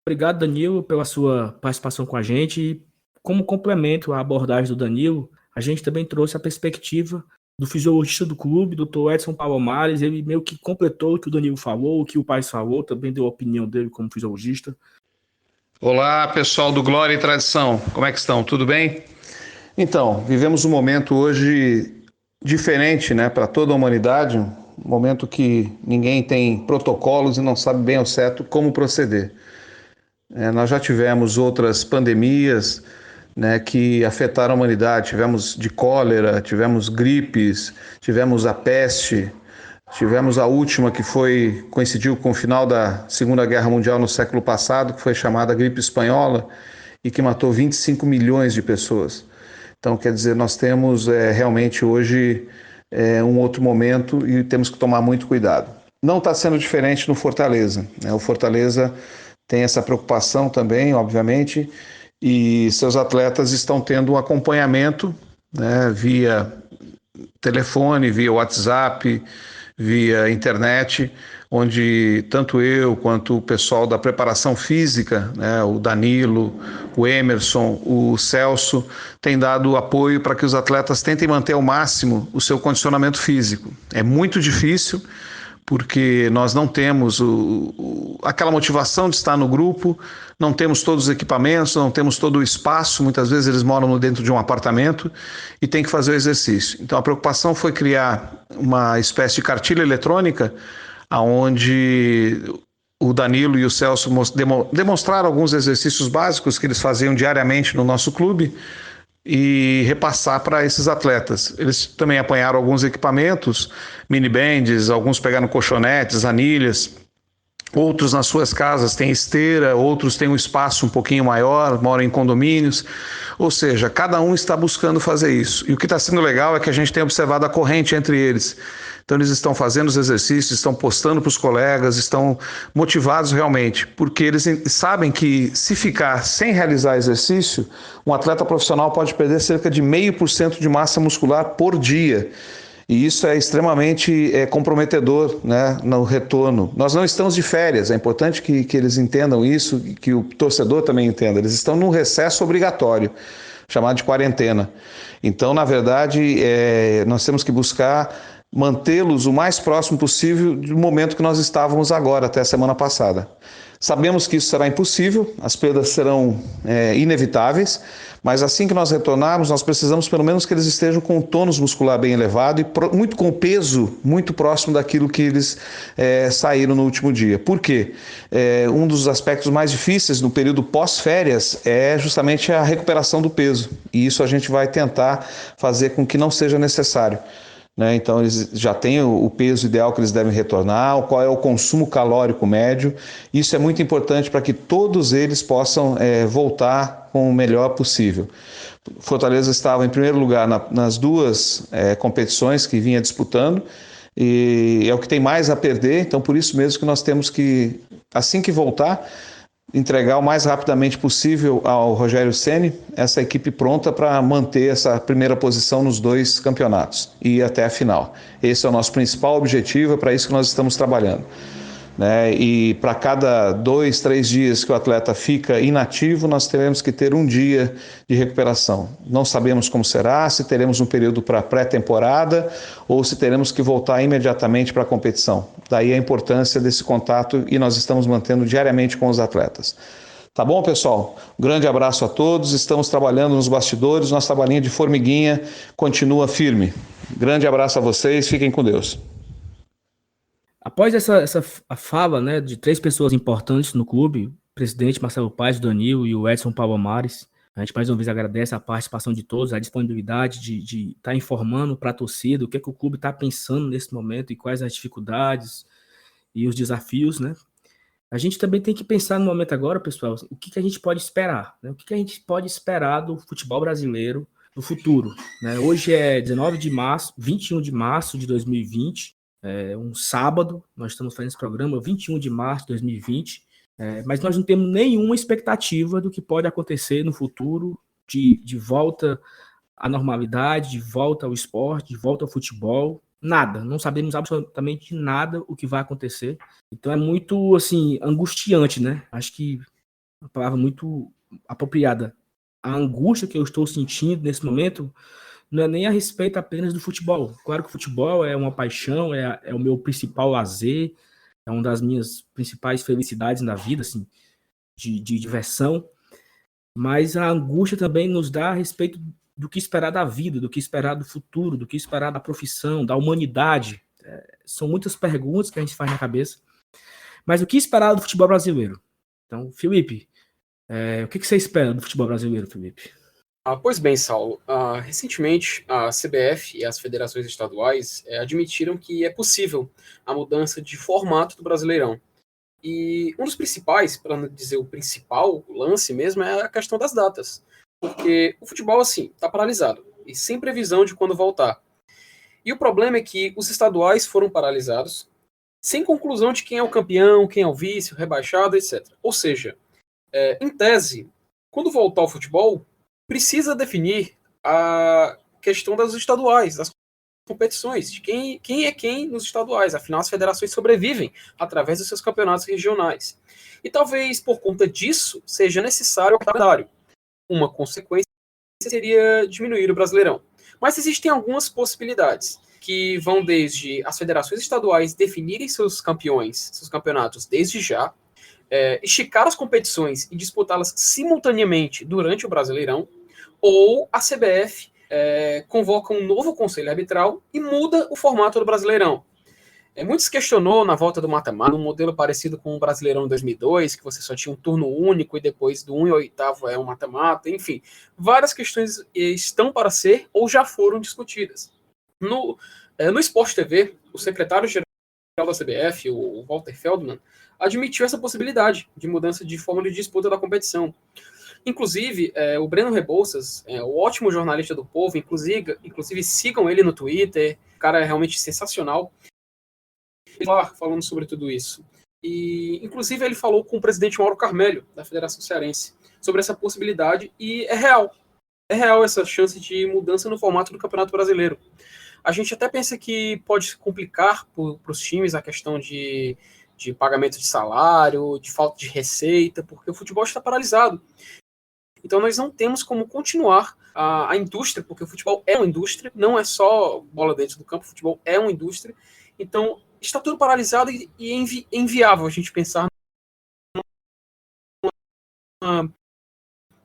[SPEAKER 1] Obrigado, Danilo, pela sua participação com a gente. E como complemento à abordagem do Danilo, a gente também trouxe a perspectiva do fisiologista do clube, Dr. Edson Palomares. Ele meio que completou o que o Danilo falou, o que o Paes falou, também deu a opinião dele como fisiologista.
[SPEAKER 7] Olá, pessoal do Glória e Tradição, como é que estão? Tudo bem? Então, vivemos um momento hoje diferente, né, para toda a humanidade, um momento que ninguém tem protocolos e não sabe bem ao certo como proceder. Nós já tivemos outras pandemias, né, que afetaram a humanidade, tivemos de cólera, tivemos gripes, tivemos a peste, tivemos a última que coincidiu com o final da Segunda Guerra Mundial no século passado, que foi chamada gripe espanhola e que matou 25 milhões de pessoas. Então, quer dizer, nós temos realmente hoje um outro momento e temos que tomar muito cuidado. Não está sendo diferente no Fortaleza, né? O Fortaleza tem essa preocupação também, obviamente, e seus atletas estão tendo um acompanhamento, né, via telefone, via WhatsApp, via internet, onde tanto eu quanto o pessoal da preparação física, né, o Danilo, o Emerson, o Celso, têm dado apoio para que os atletas tentem manter ao máximo o seu condicionamento físico. É muito difícil, porque nós não temos aquela motivação de estar no grupo, não temos todos os equipamentos, não temos todo o espaço, muitas vezes eles moram dentro de um apartamento e tem que fazer o exercício. Então a preocupação foi criar uma espécie de cartilha eletrônica, onde o Danilo e o Celso demonstraram alguns exercícios básicos que eles faziam diariamente no nosso clube, e repassar para esses atletas. Eles também apanharam alguns equipamentos, mini bands, alguns pegaram colchonetes, anilhas, outros nas suas casas têm esteira, outros têm um espaço um pouquinho maior, moram em condomínios, ou seja, cada um está buscando fazer isso. E o que está sendo legal é que a gente tem observado a corrente entre eles. Então eles estão fazendo os exercícios, estão postando para os colegas, estão motivados realmente, porque eles sabem que se ficar sem realizar exercício, um atleta profissional pode perder cerca de 0,5% de massa muscular por dia. E isso é extremamente comprometedor, né, no retorno. Nós não estamos de férias, é importante que eles entendam isso, que o torcedor também entenda. Eles estão num recesso obrigatório, chamado de quarentena. Então, na verdade, nós temos que buscar mantê-los o mais próximo possível do momento que nós estávamos agora, até a semana passada. Sabemos que isso será impossível, as perdas serão inevitáveis, mas assim que nós retornarmos, nós precisamos pelo menos que eles estejam com o tônus muscular bem elevado e muito com o peso muito próximo daquilo que eles saíram no último dia. Por quê? Um dos aspectos mais difíceis no período pós-férias é justamente a recuperação do peso, e isso a gente vai tentar fazer com que não seja necessário. Então, eles já têm o peso ideal que eles devem retornar, qual é o consumo calórico médio. Isso é muito importante para que todos eles possam voltar com o melhor possível. Fortaleza estava em primeiro lugar nas duas competições que vinha disputando, e é o que tem mais a perder, então por isso mesmo que nós temos que, assim que voltar, entregar o mais rapidamente possível ao Rogério Ceni essa equipe pronta para manter essa primeira posição nos 2 campeonatos e ir até a final. Esse é o nosso principal objetivo, é para isso que nós estamos trabalhando. E para cada 2, 3 dias que o atleta fica inativo, nós teremos que ter um dia de recuperação. Não sabemos como será, se teremos um período para pré-temporada ou se teremos que voltar imediatamente para a competição. Daí a importância desse contato, e nós estamos mantendo diariamente com os atletas. Tá bom, pessoal? Um grande abraço a todos, estamos trabalhando nos bastidores, nossa trabalhinha de formiguinha continua firme. Grande abraço a vocês, fiquem com Deus.
[SPEAKER 1] Após a fala, né, de 3 pessoas importantes no clube, o presidente Marcelo Paes, o Danilo e o Edson Palomares, a gente mais uma vez agradece a participação de todos, a disponibilidade de estar informando para a torcida o que é que o clube está pensando nesse momento e quais as dificuldades e os desafios, né? A gente também tem que pensar no momento agora, pessoal, o que a gente pode esperar, né? O que a gente pode esperar do futebol brasileiro no futuro, né? Hoje é 21 de março de 2020, um sábado, nós estamos fazendo esse programa 21 de março de 2020, mas nós não temos nenhuma expectativa do que pode acontecer no futuro de volta à normalidade, de volta ao esporte, de volta ao futebol, nada, não sabemos absolutamente nada o que vai acontecer, então é muito, assim, angustiante, né? Acho que uma palavra muito apropriada. A angústia que eu estou sentindo nesse momento não é nem a respeito apenas do futebol. Claro que o futebol é uma paixão, é o meu principal lazer, é uma das minhas principais felicidades na vida, assim, de diversão, mas a angústia também nos dá a respeito do que esperar da vida, do que esperar do futuro, do que esperar da profissão, da humanidade. São muitas perguntas que a gente faz na cabeça, mas o que esperar do futebol brasileiro? Então, Felipe, o que você espera do futebol brasileiro, Felipe?
[SPEAKER 3] Pois bem, Saulo, recentemente a CBF e as federações estaduais admitiram que é possível a mudança de formato do Brasileirão. E um dos principais, para não dizer o principal lance mesmo, é a questão das datas. Porque o futebol, assim, está paralisado e sem previsão de quando voltar. E o problema é que os estaduais foram paralisados sem conclusão de quem é o campeão, quem é o vice, o rebaixado, etc. Ou seja, em tese, quando voltar ao futebol, precisa definir a questão das estaduais, das competições, de quem é quem nos estaduais. Afinal, as federações sobrevivem através dos seus campeonatos regionais. E talvez por conta disso seja necessário o calendário. Uma consequência seria diminuir o Brasileirão. Mas existem algumas possibilidades, que vão desde as federações estaduais definirem seus campeões, seus campeonatos desde já, esticar as competições e disputá-las simultaneamente durante o Brasileirão, ou a CBF convoca um novo conselho arbitral e muda o formato do Brasileirão. Muito se questionou na volta do mata-mata, um modelo parecido com o Brasileirão de 2002, que você só tinha um turno único e depois do 1 ao 8º é um mata-mata, enfim. Várias questões estão para ser ou já foram discutidas. No Sport TV, o secretário-geral da CBF, o Walter Feldman, admitiu essa possibilidade de mudança de forma de disputa da competição. Inclusive, o Breno Rebouças, o ótimo jornalista do Povo, inclusive sigam ele no Twitter, o cara é realmente sensacional, ele falando sobre tudo isso. E, inclusive, ele falou com o presidente Mauro Carmelho, da Federação Cearense, sobre essa possibilidade, e é real. É real essa chance de mudança no formato do Campeonato Brasileiro. A gente até pensa que pode complicar para os times a questão de pagamento de salário, de falta de receita, porque o futebol está paralisado. Então nós não temos como continuar a indústria, porque o futebol é uma indústria, não é só bola dentro do campo, o futebol é uma indústria. Então está tudo paralisado e é inviável a gente pensar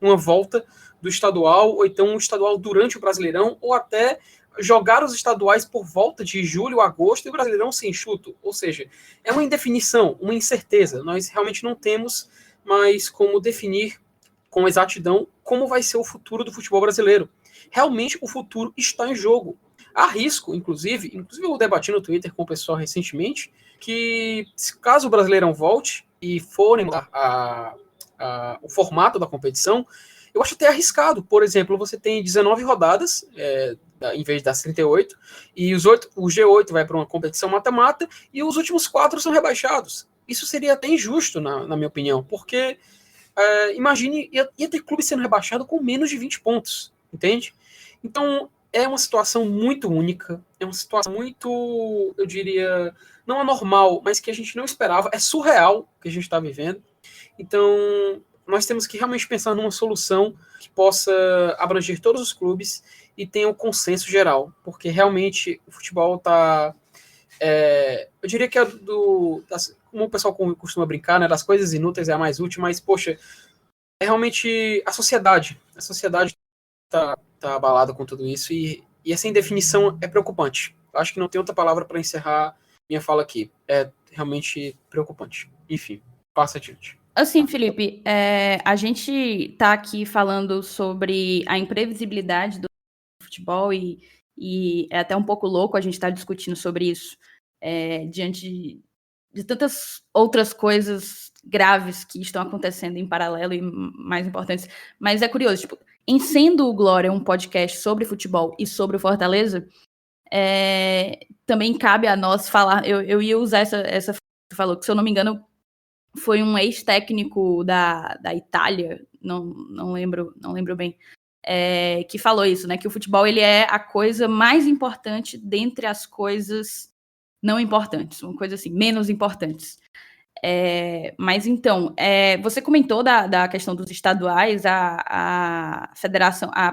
[SPEAKER 3] uma volta do estadual, ou então um estadual durante o Brasileirão, ou até jogar os estaduais por volta de julho, agosto, e o Brasileirão sem enxuto. Ou seja, é uma indefinição, uma incerteza. Nós realmente não temos mais como definir com exatidão como vai ser o futuro do futebol brasileiro. Realmente o futuro está em jogo. Há risco, inclusive eu debati no Twitter com o pessoal recentemente, que caso o Brasileirão volte e forem o formato da competição, eu acho até arriscado. Por exemplo, você tem 19 rodadas, em vez das 38, e o G8 vai para uma competição mata-mata, e os últimos 4 são rebaixados. Isso seria até injusto, na minha opinião, porque imagine, ia ter clube sendo rebaixado com menos de 20 pontos, entende? Então, é uma situação muito única, é uma situação muito, eu diria, não anormal, mas que a gente não esperava, é surreal o que a gente está vivendo. Então, nós temos que realmente pensar numa solução que possa abranger todos os clubes e tenha um consenso geral, porque realmente o futebol está... eu diria que como o pessoal costuma brincar, né, das coisas inúteis é a mais útil, mas, poxa, é realmente a sociedade está abalada com tudo isso e essa indefinição é preocupante. Eu acho que não tem outra palavra para encerrar minha fala aqui. É realmente preocupante. Enfim, passa adiante.
[SPEAKER 2] Assim, Felipe, a gente está aqui falando sobre a imprevisibilidade do futebol e é até um pouco louco a gente estar discutindo sobre isso diante de tantas outras coisas graves que estão acontecendo em paralelo e mais importantes. Mas é curioso, tipo, em sendo o Glória um podcast sobre futebol e sobre o Fortaleza, também cabe a nós falar, eu ia usar essa que falou, que se eu não me engano foi um ex-técnico da Itália, não lembro bem, que falou isso, né, que o futebol ele é a coisa mais importante dentre as coisas não importantes, uma coisa assim, menos importantes. Mas então, você comentou da questão dos estaduais, a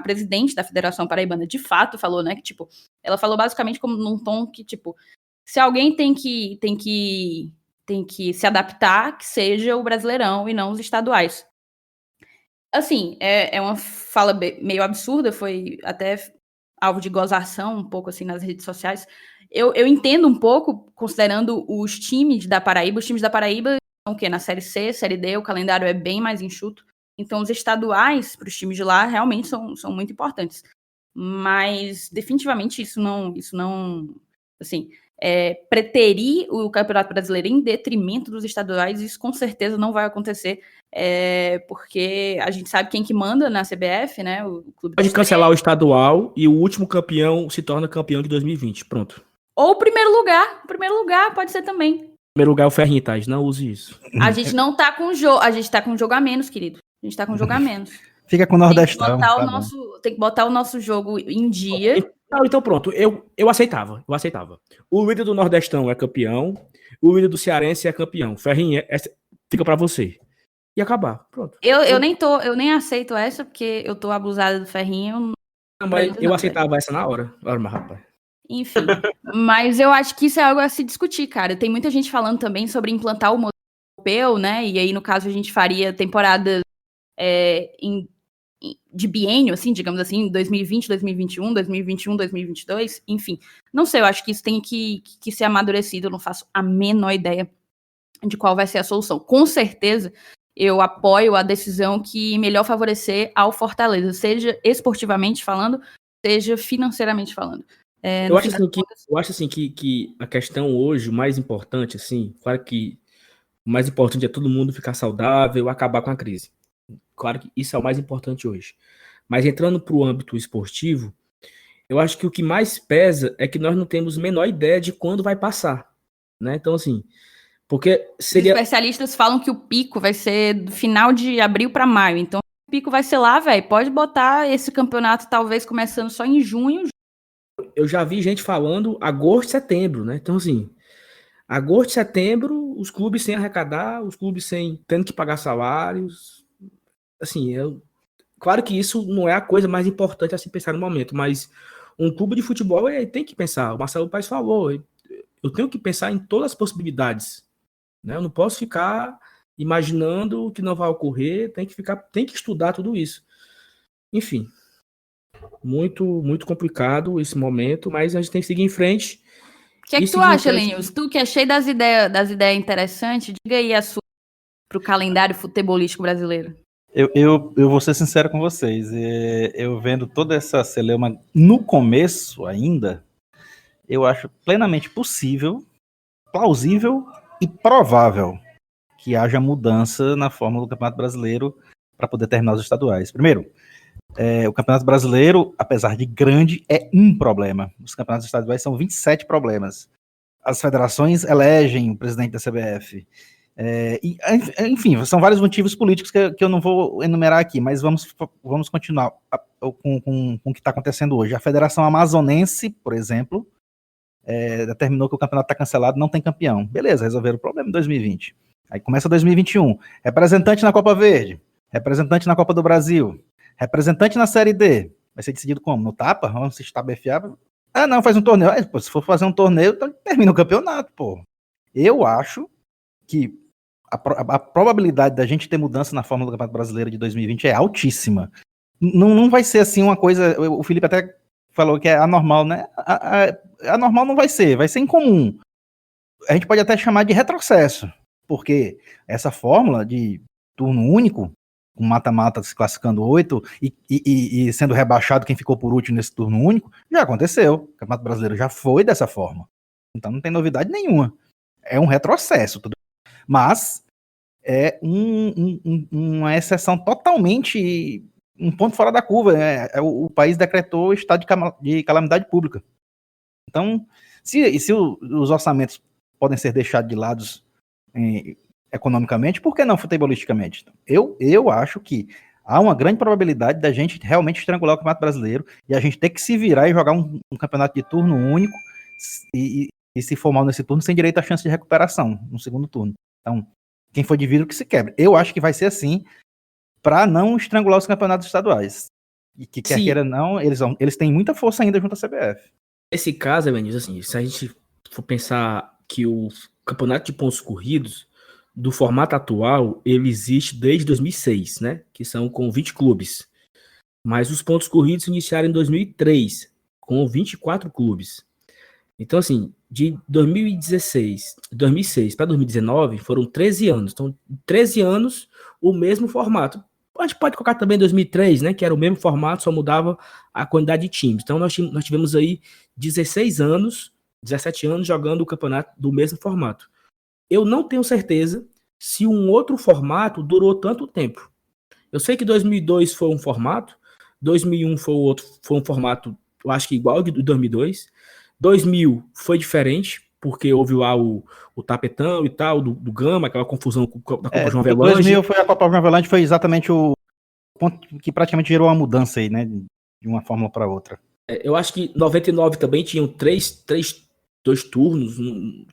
[SPEAKER 2] presidente da Federação Paraibana de fato falou, né, que tipo, ela falou basicamente como num tom que tipo, se alguém tem que se adaptar, que seja o Brasileirão e não os estaduais. Assim, é uma fala meio absurda, foi até alvo de gozação um pouco assim nas redes sociais. Eu entendo um pouco, considerando os times da Paraíba. Os times da Paraíba estão o quê? Na Série C, Série D, o calendário é bem mais enxuto. Então, os estaduais para os times de lá realmente são muito importantes. Mas, definitivamente, isso não assim, preterir o Campeonato Brasileiro em detrimento dos estaduais, isso com certeza não vai acontecer, porque a gente sabe quem que manda na CBF, né? O clube
[SPEAKER 1] pode cancelar o estadual e o último campeão se torna campeão de 2020, pronto.
[SPEAKER 2] Ou o primeiro lugar pode ser também.
[SPEAKER 1] Primeiro lugar é o Ferrinho, Thais, não use isso.
[SPEAKER 2] A gente não tá com jogo, a gente tá com jogo a menos, querido. A gente tá com jogo a menos.
[SPEAKER 4] Fica com o Nordestão.
[SPEAKER 2] Tem que botar o nosso jogo em dia.
[SPEAKER 1] Então pronto, eu aceitava. O líder do Nordestão é campeão, o líder do Cearense é campeão. Ferrinho, fica pra você. E acabar, pronto.
[SPEAKER 2] Eu nem aceito essa, porque eu tô abusada do Ferrinho.
[SPEAKER 1] Mas eu aceitava essa na hora. Olha, mas rapaz.
[SPEAKER 2] Enfim, mas eu acho que isso é algo a se discutir, cara. Tem muita gente falando também sobre implantar o modelo europeu, né? E aí, no caso, a gente faria temporada de biênio, assim, digamos assim, 2020, 2021, 2021, 2022, enfim. Não sei, eu acho que isso tem que ser amadurecido, eu não faço a menor ideia de qual vai ser a solução. Com certeza, eu apoio a decisão que melhor favorecer ao Fortaleza, seja esportivamente falando, seja financeiramente falando.
[SPEAKER 1] Eu acho assim que a questão hoje, o mais importante, assim, claro que o mais importante é todo mundo ficar saudável, acabar com a crise. Claro que isso é o mais importante hoje. Mas entrando para o âmbito esportivo, eu acho que o que mais pesa é que nós não temos a menor ideia de quando vai passar, né? Então, assim, porque seria...
[SPEAKER 2] Os especialistas falam que o pico vai ser do final de abril para maio, então o pico vai ser lá, velho. Pode botar esse campeonato talvez começando só em junho.
[SPEAKER 1] eu já vi gente falando agosto, setembro, né? Então, assim, agosto, setembro, os clubes sem arrecadar, os clubes sem tendo que pagar salários. Assim, claro que isso não é a coisa mais importante a se pensar no momento, mas um clube de futebol tem que pensar. O Marcelo Paes falou, eu tenho que pensar em todas as possibilidades, né? Eu não posso ficar imaginando o que não vai ocorrer, tem que estudar tudo isso. Enfim, muito, muito complicado esse momento, mas a gente tem que seguir em frente.
[SPEAKER 2] O que é que tu acha, Lenils? Tu que é cheio das ideias interessantes, diga aí a sua pro calendário futebolístico brasileiro.
[SPEAKER 4] Eu vou ser sincero com vocês. Eu vendo toda essa celeuma no começo ainda, eu acho plenamente possível, plausível e provável que haja mudança na fórmula do Campeonato Brasileiro para poder terminar os estaduais. Primeiro, o Campeonato Brasileiro, apesar de grande, é um problema. Os campeonatos estaduais são 27 problemas. As federações elegem o presidente da CBF. Enfim, são vários motivos políticos que eu não vou enumerar aqui, mas vamos continuar com o que está acontecendo hoje. A Federação Amazonense, por exemplo, determinou que o campeonato está cancelado, não tem campeão. Beleza, resolveram o problema em 2020. Aí começa 2021. Representante na Copa Verde, representante na Copa do Brasil, representante na Série D. Vai ser decidido como? No tapa? Vamos se estabefiar? Ah, não, faz um torneio. Pô, se for fazer um torneio, então termina o campeonato, pô. Eu acho que a probabilidade da gente ter mudança na fórmula do Campeonato Brasileiro de 2020 é altíssima. Não vai ser assim uma coisa... O Felipe até falou que é anormal, né? Anormal não vai ser incomum. A gente pode até chamar de retrocesso, porque essa fórmula de turno único, com mata-mata se classificando 8 e sendo rebaixado quem ficou por último nesse turno único, já aconteceu. O Campeonato Brasileiro já foi dessa forma. Então não tem novidade nenhuma. É um retrocesso. Mas é uma exceção totalmente, um ponto fora da curva. O país decretou estado de calamidade pública. Então, se os orçamentos podem ser deixados de lado economicamente, por que não futebolisticamente? Eu acho que há uma grande probabilidade da gente realmente estrangular o Campeonato Brasileiro e a gente ter que se virar e jogar um campeonato de turno único e se for mal nesse turno, sem direito à chance de recuperação no segundo turno. Então, quem for de vidro que se quebre. Eu acho que vai ser assim para não estrangular os campeonatos estaduais. E que quer queira não, eles têm muita força ainda junto à CBF.
[SPEAKER 1] Nesse caso, Evanilson, assim, se a gente for pensar que o campeonato de pontos corridos, do formato atual, ele existe desde 2006, né? Que são com 20 clubes. Mas os pontos corridos iniciaram em 2003, com 24 clubes. Então, assim, de 2006 para 2019, foram 13 anos. Então, 13 anos, o mesmo formato. A gente pode colocar também 2003, né? Que era o mesmo formato, só mudava a quantidade de times. Então, nós tivemos aí 16 anos, 17 anos jogando o campeonato do mesmo formato. Eu não tenho certeza se um outro formato durou tanto tempo. Eu sei que 2002 foi um formato, 2001 foi um formato, eu acho que igual ao de 2002. 2000 foi diferente, porque houve lá o tapetão e tal, do Gama, aquela confusão da Copa João Avelange.
[SPEAKER 4] 2000 foi a Copa João Avelange, foi exatamente o ponto que praticamente gerou uma mudança aí, né, de uma fórmula para outra.
[SPEAKER 1] Eu acho que 99 também tinham dois turnos,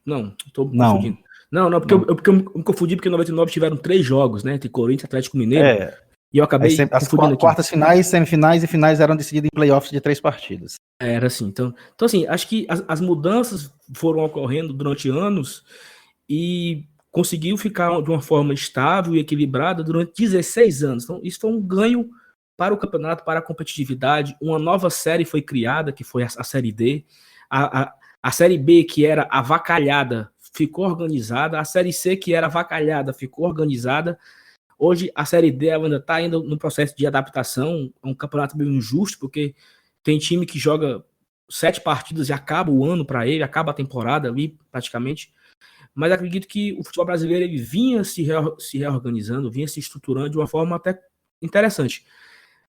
[SPEAKER 1] não, estou confundindo. Não, porque eu me confundi, porque em 99 tiveram 3 jogos, né, entre Corinthians e Atlético Mineiro, e eu acabei
[SPEAKER 4] confundindo aqui. Quartas finais, semifinais e finais eram decididas em playoffs de 3 partidas.
[SPEAKER 1] Era assim, então assim, acho que as mudanças foram ocorrendo durante anos e conseguiu ficar de uma forma estável e equilibrada durante 16 anos. Então, isso foi um ganho para o campeonato, para a competitividade. Uma nova série foi criada, que foi a Série D. A Série B, que era avacalhada, ficou organizada. A Série C, que era avacalhada, ficou organizada. Hoje, a Série D ainda está indo no processo de adaptação. É um campeonato meio injusto, porque tem time que joga 7 partidas e acaba o ano para ele, acaba a temporada ali, praticamente. Mas acredito que o futebol brasileiro ele vinha se reorganizando, vinha se estruturando de uma forma até interessante.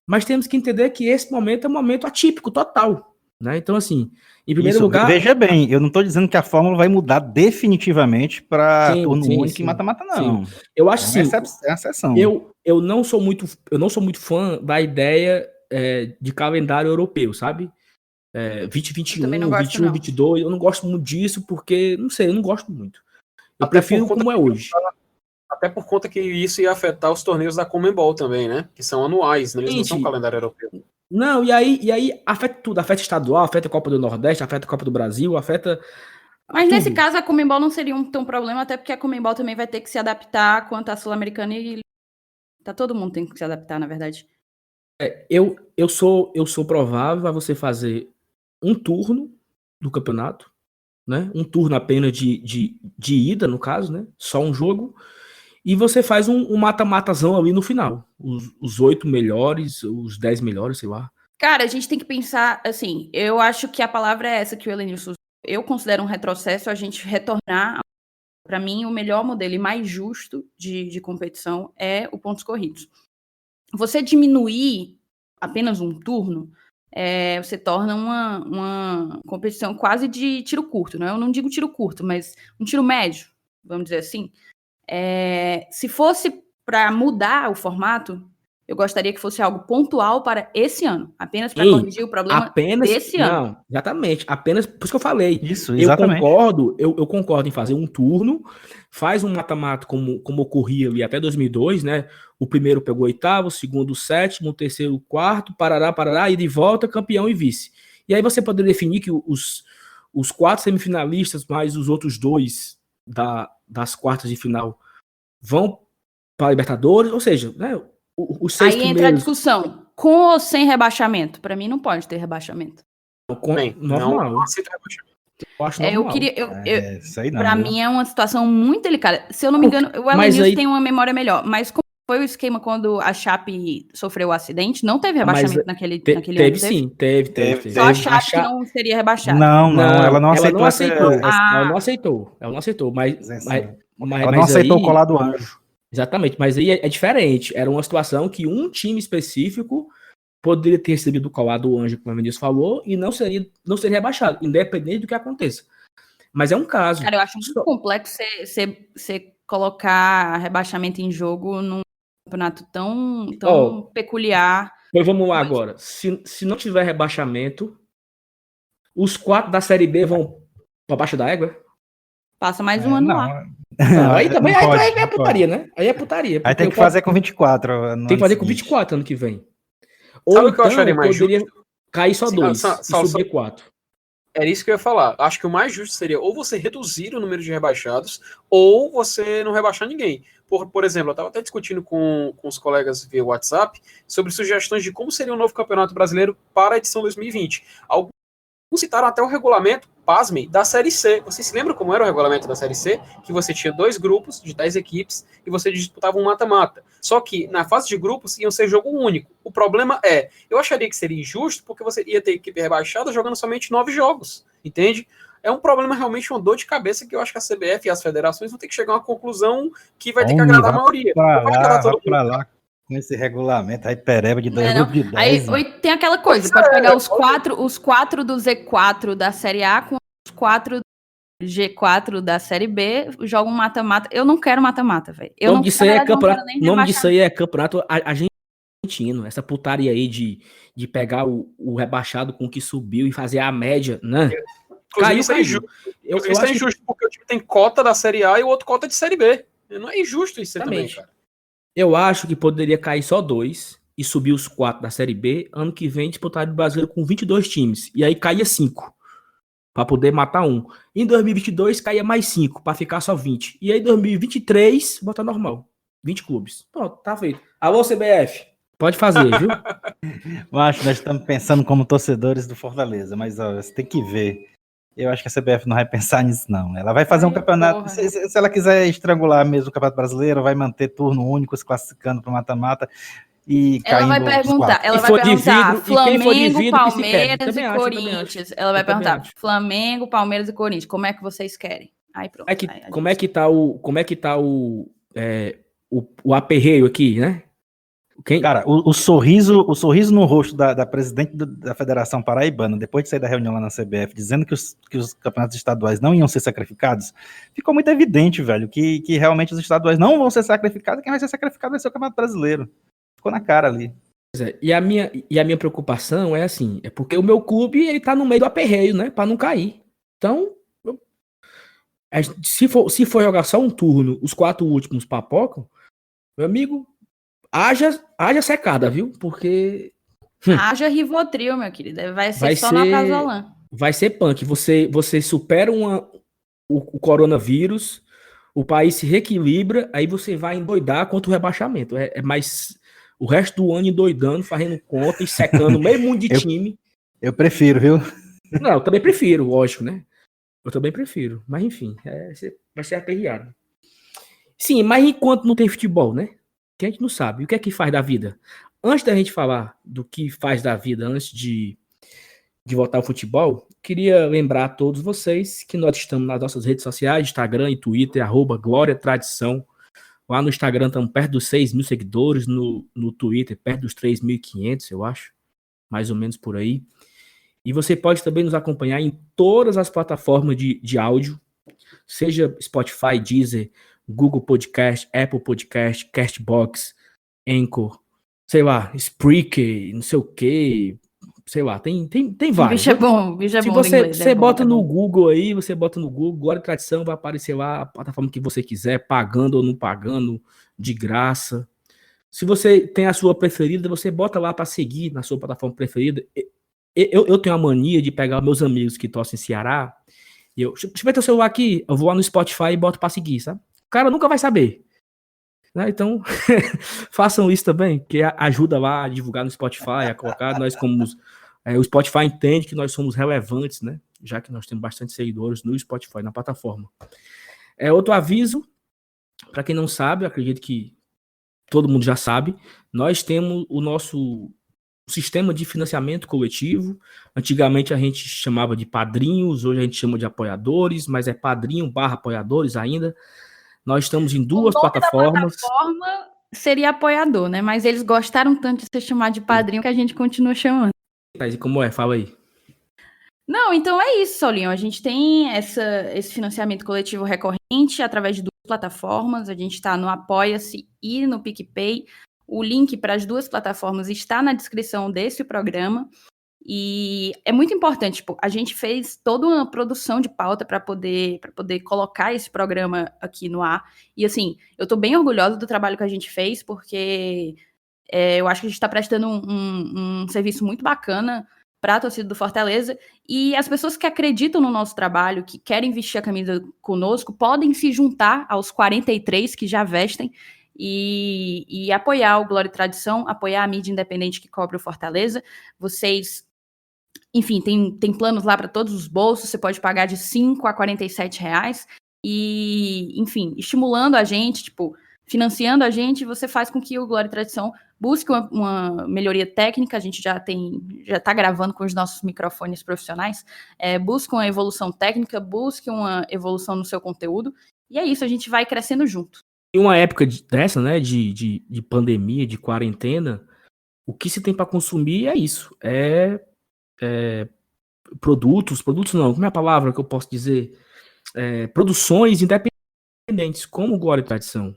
[SPEAKER 1] Mas temos que entender que esse momento é um momento atípico, total. Né? Então, assim, em primeiro lugar...
[SPEAKER 4] Veja bem, eu não estou dizendo que a fórmula vai mudar definitivamente para turno único e mata-mata, não.
[SPEAKER 1] Sim. Eu acho sim.
[SPEAKER 4] É uma exceção.
[SPEAKER 1] Eu não sou muito fã da ideia de calendário europeu, sabe? 2021,
[SPEAKER 2] também não gosto,
[SPEAKER 1] 21,
[SPEAKER 2] não.
[SPEAKER 1] 22. Eu não gosto muito disso porque, não sei, eu não gosto muito. Eu prefiro como é hoje.
[SPEAKER 3] Até por conta que isso ia afetar os torneios da Conmebol também, né? Que são anuais, né? Eles não são calendário europeu.
[SPEAKER 1] Não, e aí afeta tudo, afeta estadual, afeta a Copa do Nordeste, afeta a Copa do Brasil, afeta.
[SPEAKER 2] Mas
[SPEAKER 1] tudo.
[SPEAKER 2] nesse caso a Conmebol não seria tão problema, até porque a Conmebol também vai ter que se adaptar quanto à Sul-Americana e todo mundo tem que se adaptar, na verdade.
[SPEAKER 1] Eu sou provável a você fazer um turno do campeonato, né? Um turno apenas de ida, no caso, né? Só um jogo. E você faz um mata-matazão ali no final. Os 8 melhores, os 10 melhores, sei lá.
[SPEAKER 2] Cara, a gente tem que pensar, assim, eu acho que a palavra é essa que o Elenilson usou. Eu considero um retrocesso a gente retornar. Para mim, o melhor modelo e mais justo de competição é o pontos corridos. Você diminuir apenas um turno, você torna uma competição quase de tiro curto, né? Eu não digo tiro curto, mas um tiro médio, vamos dizer assim. Se fosse para mudar o formato, eu gostaria que fosse algo pontual para esse ano, apenas para corrigir o problema desse ano.
[SPEAKER 1] Não, exatamente. Apenas, por isso que eu falei.
[SPEAKER 4] Isso, exatamente.
[SPEAKER 1] Eu concordo em fazer um turno, faz um mata-mata como ocorria ali até 2002, né? O primeiro pegou o oitavo, o segundo o sétimo, o terceiro o quarto, parará, e de volta, campeão e vice. E aí você poderia definir que os 4 semifinalistas mais os outros 2 das quartas de final vão para a Libertadores, ou seja, né? Os 6
[SPEAKER 2] aí
[SPEAKER 1] primeiros...
[SPEAKER 2] entra a discussão, com ou sem rebaixamento? Para mim não pode ter rebaixamento.
[SPEAKER 1] Normal.
[SPEAKER 3] Não aceita rebaixamento.
[SPEAKER 1] Eu acho normal.
[SPEAKER 2] Para mim é uma situação muito delicada. Se eu não me engano, o Elenilson tem uma memória melhor, mas como foi o esquema quando a Chape sofreu o acidente? Não teve rebaixamento naquele ano?
[SPEAKER 1] Teve sim, teve.
[SPEAKER 2] Só a Chape que não seria rebaixada.
[SPEAKER 1] Não, ela não aceitou.
[SPEAKER 2] Ela
[SPEAKER 1] não aceitou, mas
[SPEAKER 4] ela não aceitou colar do anjo.
[SPEAKER 1] Exatamente, mas aí é diferente. Era uma situação que um time específico poderia ter recebido o colar do anjo, como a Vinícius falou, e não seria rebaixado, independente do que aconteça. Mas é um caso.
[SPEAKER 2] Cara, eu acho muito complexo você colocar rebaixamento em jogo num campeonato tão peculiar.
[SPEAKER 1] Pois vamos lá agora. Se não tiver rebaixamento, os 4 da Série B vão para baixo da égua?
[SPEAKER 2] Passa mais um ano lá.
[SPEAKER 1] Não, aí também é putaria, né? Aí é putaria.
[SPEAKER 4] Aí tem que fazer com 24.
[SPEAKER 1] Tem que fazer com 24 ano que vem.
[SPEAKER 3] Sabe o que eu acharia mais justo?
[SPEAKER 1] Cair só 2 e subir 4.
[SPEAKER 3] Era isso que eu ia falar. Acho que o mais justo seria ou você reduzir o número de rebaixados ou você não rebaixar ninguém. Por exemplo, eu estava até discutindo com os colegas via WhatsApp sobre sugestões de como seria o novo Campeonato Brasileiro para a edição 2020. Alguns citaram até o regulamento, pasmem, da Série C. Vocês se lembram como era o regulamento da Série C? Que você tinha 2 grupos de 10 equipes e você disputava um mata-mata. Só que na fase de grupos iam ser jogo único. O problema eu acharia que seria injusto porque você ia ter equipe rebaixada jogando somente 9 jogos, entende? É um problema, realmente, uma dor de cabeça que eu acho que a CBF e as federações vão ter que chegar a uma conclusão que vai ter que agradar a maioria.
[SPEAKER 4] Pra lá. Com esse regulamento, aí pereba de 2 grupos de 10.
[SPEAKER 2] Aí tem aquela coisa, pode pegar os 4 do Z4 da Série A com os 4 do G4 da Série B, joga um mata-mata. Eu não quero mata-mata, velho.
[SPEAKER 1] O nome disso aí é campeonato argentino. Essa putaria aí de pegar o rebaixado com o que subiu e fazer a média, né?
[SPEAKER 3] Isso é injusto. Isso é injusto porque o time tem cota da Série A e o outro cota de Série B. Não é injusto isso também, cara.
[SPEAKER 1] Eu acho que poderia cair só 2 e subir os 4 da Série B. Ano que vem disputar o brasileiro com 22 times. E aí caía 5 para poder matar um. Em 2022 caía mais 5 para ficar só 20. E aí em 2023 botar normal. 20 clubes. Pronto, tá feito. Alô, CBF. Pode fazer, viu?
[SPEAKER 4] Macho, nós estamos pensando como torcedores do Fortaleza, mas ó, você tem que ver. Eu acho que a CBF não vai pensar nisso, não. Ela vai fazer um campeonato. Se ela quiser estrangular mesmo o Campeonato Brasileiro, vai manter turno único, se classificando para o mata-mata. E
[SPEAKER 2] ela vai perguntar, Flamengo, Palmeiras e Corinthians. Ela vai perguntar, Flamengo, Palmeiras e Corinthians, como é que vocês querem? Aí pronto.
[SPEAKER 1] Como é que tá o aperreio aqui, né?
[SPEAKER 4] Cara, o sorriso no rosto da presidente da Federação Paraibana, depois de sair da reunião lá na CBF, dizendo que os campeonatos estaduais não iam ser sacrificados, ficou muito evidente, velho, que realmente os estaduais não vão ser sacrificados, quem vai ser sacrificado vai ser o Campeonato Brasileiro. Ficou na cara ali.
[SPEAKER 1] E a minha preocupação é assim, é porque o meu clube ele tá no meio do aperreio, né, para não cair. Então, se for jogar só um turno, os 4 últimos papocam, meu amigo, haja secada, viu? Porque
[SPEAKER 2] Haja Rivotril, meu querido. Vai ser só na Prazolam.
[SPEAKER 1] vai ser punk. Você supera o coronavírus, o país se reequilibra, aí você vai endoidar contra o rebaixamento. É mais o resto do ano endoidando, fazendo conta e secando meio mundo de time.
[SPEAKER 4] Eu prefiro, viu?
[SPEAKER 1] Não, eu também prefiro, lógico, né? Eu também prefiro. Mas enfim, vai ser aperreado. Sim, mas enquanto não tem futebol, né? Que a gente não sabe. O que é que faz da vida? Antes da gente falar do que faz da vida, antes de voltar ao futebol, queria lembrar a todos vocês que nós estamos nas nossas redes sociais, Instagram e Twitter, @Glória Tradição. Lá no Instagram estamos perto dos 6.000 seguidores, no Twitter perto dos 3.500, eu acho, mais ou menos por aí. E você pode também nos acompanhar em todas as plataformas de áudio, seja Spotify, Deezer, Google Podcast, Apple Podcast, Castbox, Anchor, sei lá, Spreaker, não sei o que, sei lá, tem vários.
[SPEAKER 2] Bicho é bom
[SPEAKER 1] Se
[SPEAKER 2] do inglês.
[SPEAKER 1] você bota no Google aí, você bota no Google, Glória e Tradição, vai aparecer lá a plataforma que você quiser, pagando ou não pagando, de graça. Se você tem a sua preferida, você bota lá para seguir na sua plataforma preferida. Eu tenho a mania de pegar meus amigos que torcem Ceará, e deixa eu ver teu celular aqui, eu vou lá no Spotify e boto para seguir, sabe? O cara nunca vai saber. Né? Então, façam isso também, que ajuda lá a divulgar no Spotify, a colocar nós como... o Spotify entende que nós somos relevantes, né? Já que nós temos bastante seguidores no Spotify, na plataforma. Outro aviso, para quem não sabe, acredito que todo mundo já sabe, nós temos o nosso sistema de financiamento coletivo. Antigamente a gente chamava de padrinhos, hoje a gente chama de apoiadores, mas é padrinho/apoiadores ainda. Nós estamos em 2 plataformas.
[SPEAKER 2] Da plataforma seria apoiador, né? Mas eles gostaram tanto de ser chamado de padrinho que a gente continua chamando.
[SPEAKER 1] Mas como é? Fala aí.
[SPEAKER 2] Não, então é isso, Saulinho. A gente tem esse financiamento coletivo recorrente através de 2 plataformas. A gente está no Apoia-se e no PicPay. O link para as 2 plataformas está na descrição desse programa. E é muito importante, tipo, a gente fez toda uma produção de pauta para poder colocar esse programa aqui no ar. E assim, eu estou bem orgulhosa do trabalho que a gente fez, porque eu acho que a gente está prestando um serviço muito bacana para a torcida do Fortaleza, e as pessoas que acreditam no nosso trabalho, que querem vestir a camisa conosco, podem se juntar aos 43 que já vestem e apoiar o Glória e Tradição, apoiar a mídia independente que cobre o Fortaleza. Vocês, enfim, tem planos lá para todos os bolsos, você pode pagar de 5 a 47 reais, e, enfim, estimulando a gente, tipo, financiando a gente, você faz com que o Glória e Tradição busque uma melhoria técnica. A gente já está gravando com os nossos microfones profissionais, busque uma evolução técnica, busque uma evolução no seu conteúdo, e é isso, a gente vai crescendo junto.
[SPEAKER 1] Em uma época dessa, né, de pandemia, de quarentena, o que se tem para consumir é isso, produtos não, como é a palavra que eu posso dizer? Produções independentes, como Glória e Tradição.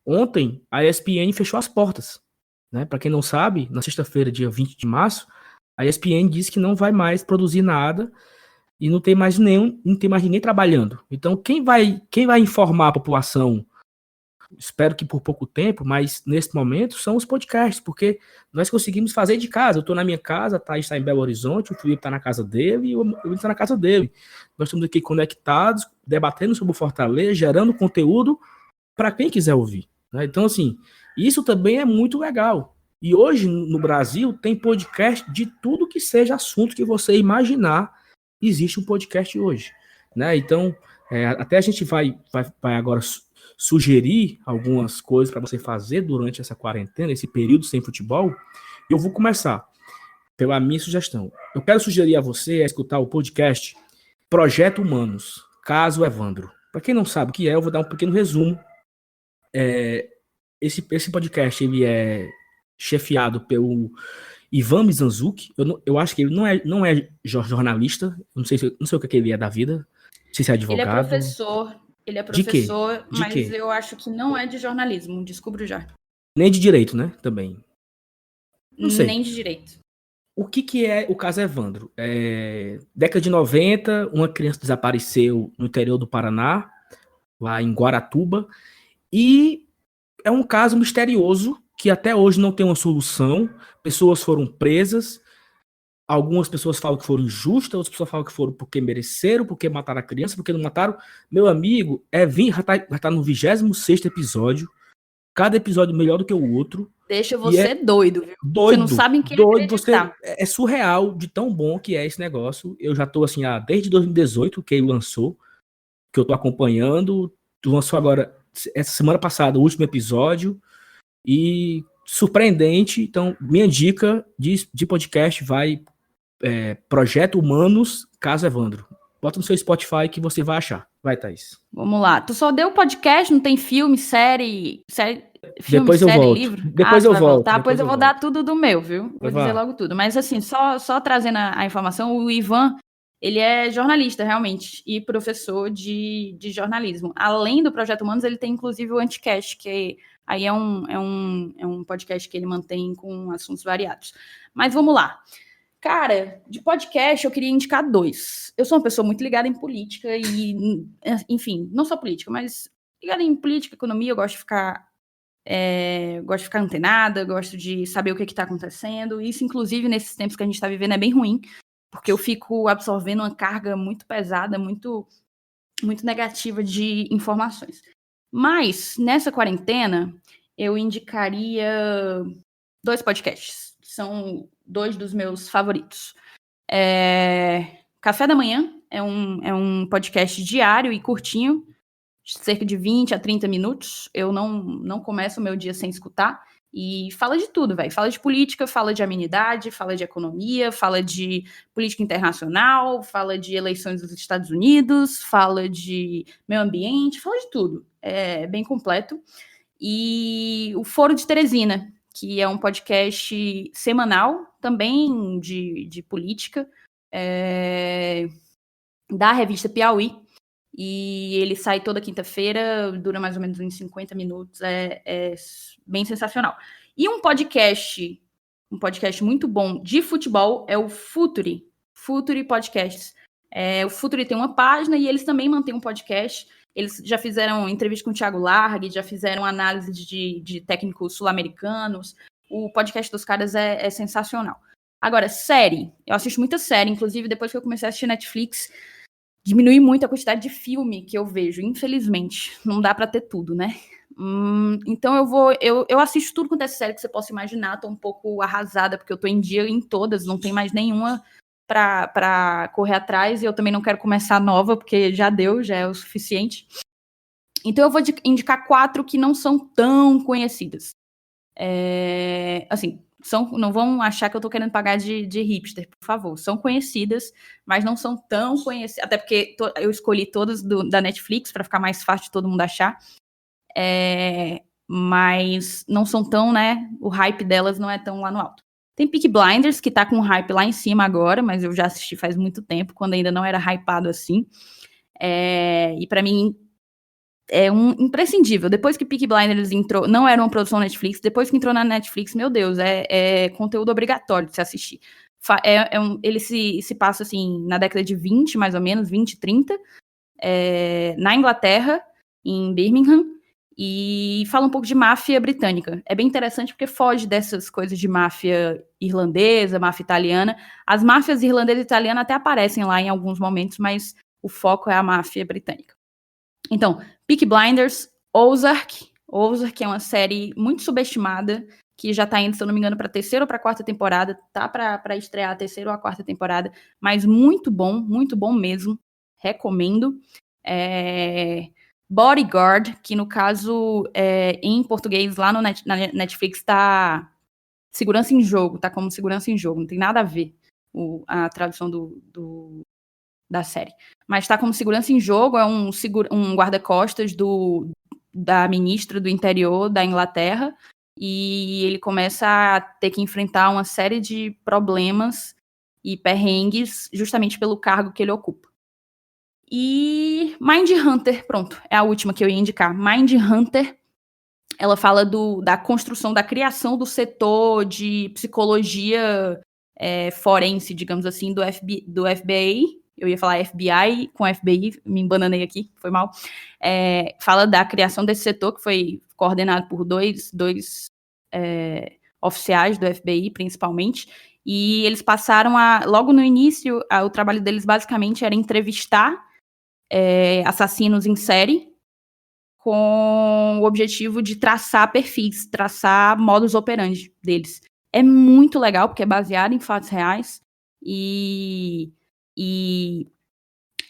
[SPEAKER 1] Ontem, a ESPN fechou as portas. Né? Para quem não sabe, na sexta-feira, dia 20 de março, a ESPN disse que não vai mais produzir nada e não tem mais ninguém trabalhando. Então, quem vai informar a população, espero que por pouco tempo, mas nesse momento, são os podcasts, porque nós conseguimos fazer de casa. Eu estou na minha casa, Thaís está em Belo Horizonte, o Felipe está na casa dele e eu estou na casa dele. Nós estamos aqui conectados, debatendo sobre o Fortaleza, gerando conteúdo para quem quiser ouvir. Né? Então, assim, isso também é muito legal. E hoje, no Brasil, tem podcast de tudo que seja assunto que você imaginar, existe um podcast hoje. Né? Então, até a gente vai agora sugerir algumas coisas para você fazer durante essa quarentena, esse período sem futebol. E eu vou começar pela minha sugestão. Eu quero sugerir a você escutar o podcast Projeto Humanos, Caso Evandro. Para quem não sabe o que é, eu vou dar um pequeno resumo. Esse podcast ele é chefiado pelo Ivan Mizanzuki. Eu acho que ele não é jornalista. Eu não sei o que ele é da vida. Não sei se é advogado.
[SPEAKER 2] Ele é professor,
[SPEAKER 1] De
[SPEAKER 2] mas
[SPEAKER 1] quê?
[SPEAKER 2] eu acho que não é de jornalismo, descubro já.
[SPEAKER 1] Nem de direito, né? Também. Não sei.
[SPEAKER 2] Nem de direito.
[SPEAKER 1] O que é o caso Evandro? Década de 90, uma criança desapareceu no interior do Paraná, lá em Guaratuba, e é um caso misterioso que até hoje não tem uma solução. Pessoas foram presas, algumas pessoas falam que foram injustas, outras pessoas falam que foram porque mereceram, porque mataram a criança, porque não mataram. Meu amigo, já tá no 26º episódio, cada episódio melhor do que o outro.
[SPEAKER 2] Deixa você doido, viu?
[SPEAKER 1] Doido,
[SPEAKER 2] você não sabe em quem acreditar.
[SPEAKER 1] É surreal de tão bom que é esse negócio. Eu já tô assim, desde 2018 que ele lançou, que eu tô acompanhando. Lançou agora, essa semana passada, o último episódio. E surpreendente. Então, minha dica de podcast vai Projeto Humanos, Caso Evandro. Bota no seu Spotify que você vai achar. Vai, Thaís.
[SPEAKER 2] Vamos lá. Tu só deu podcast, não tem filme, série, filme,
[SPEAKER 1] depois eu
[SPEAKER 2] série,
[SPEAKER 1] volto.
[SPEAKER 2] livro?
[SPEAKER 1] Depois eu volto.
[SPEAKER 2] Tá, pois eu vou dar tudo do meu, viu? Vou
[SPEAKER 1] Vai.
[SPEAKER 2] dizer logo tudo. Mas assim, só trazendo a informação, o Ivan, ele é jornalista, realmente, e professor de jornalismo. Além do Projeto Humanos, ele tem inclusive o Anticast, que aí é um podcast que ele mantém com assuntos variados. Mas vamos lá. Cara, de podcast eu queria indicar 2. Eu sou uma pessoa muito ligada em política e, enfim, não só política, mas ligada em política, economia, eu gosto de ficar antenada, gosto de saber o que está acontecendo. Isso, inclusive, nesses tempos que a gente está vivendo, é bem ruim, porque eu fico absorvendo uma carga muito pesada, muito, muito negativa de informações. Mas, nessa quarentena, eu indicaria 2 podcasts, que são 2 dos meus favoritos. Café da Manhã é um podcast diário e curtinho, cerca de 20 a 30 minutos. Eu não começo o meu dia sem escutar. E fala de tudo, velho. Fala de política, fala de amenidade, fala de economia, fala de política internacional, fala de eleições dos Estados Unidos, fala de meio ambiente, fala de tudo. É bem completo. E o Foro de Teresina, que é um podcast semanal, também de política, da revista Piauí. E ele sai toda quinta-feira, dura mais ou menos uns 50 minutos, é bem sensacional. E um podcast muito bom de futebol é o Futuri Podcasts. O Futuri tem uma página e eles também mantêm um podcast. Eles já fizeram entrevista com o Thiago Largue, já fizeram análise de técnicos sul-americanos. O podcast dos caras é sensacional. Agora, série. Eu assisto muita série, inclusive depois que eu comecei a assistir Netflix, diminui muito a quantidade de filme que eu vejo, infelizmente. Não dá pra ter tudo, né? Então eu assisto tudo quanto é série que você possa imaginar. Tô um pouco arrasada, porque eu tô em dia em todas, não tem mais nenhuma pra correr atrás, e eu também não quero começar nova, porque já é o suficiente. Então eu vou indicar 4 que não são tão conhecidas. Assim, não vão achar que eu tô querendo pagar de hipster, por favor. São conhecidas, mas não são tão conhecidas. Até porque eu escolhi todas da Netflix para ficar mais fácil de todo mundo achar. Mas não são tão, né? O hype delas não é tão lá no alto. Tem Peaky Blinders, que tá com o hype lá em cima agora, mas eu já assisti faz muito tempo, quando ainda não era hypado assim. E pra mim é um imprescindível. Depois que Peaky Blinders entrou, não era uma produção Netflix, depois que entrou na Netflix, meu Deus, é conteúdo obrigatório de se assistir. Ele se passa assim na década de 20, mais ou menos, 20, 30, na Inglaterra, em Birmingham, e fala um pouco de máfia britânica. É bem interessante porque foge dessas coisas de máfia irlandesa, máfia italiana. As máfias irlandesa e italiana até aparecem lá em alguns momentos, mas o foco é a máfia britânica. Então, Peaky Blinders, Ozark é uma série muito subestimada, que já tá indo, se eu não me engano, pra 3ª ou pra 4ª temporada, tá pra estrear a 3ª ou a 4ª temporada, mas muito bom mesmo, recomendo. Bodyguard, que no caso, em português, lá na Netflix, tá Segurança em Jogo, tá como Segurança em Jogo, não tem nada a ver a tradução da série. Mas tá como Segurança em Jogo, é um guarda-costas da ministra do interior da Inglaterra, e ele começa a ter que enfrentar uma série de problemas e perrengues justamente pelo cargo que ele ocupa. E Mindhunter, pronto, é a última que eu ia indicar. Mindhunter ela fala da construção, da criação do setor de psicologia forense, digamos assim, do FBI. Eu ia falar FBI com FBI, me embananei aqui, foi mal. Fala da criação desse setor, que foi coordenado por dois oficiais do FBI, principalmente, e eles passaram logo no início, o trabalho deles basicamente era entrevistar assassinos em série, com o objetivo de traçar perfis, traçar modus operandi deles. É muito legal, porque é baseado em fatos reais,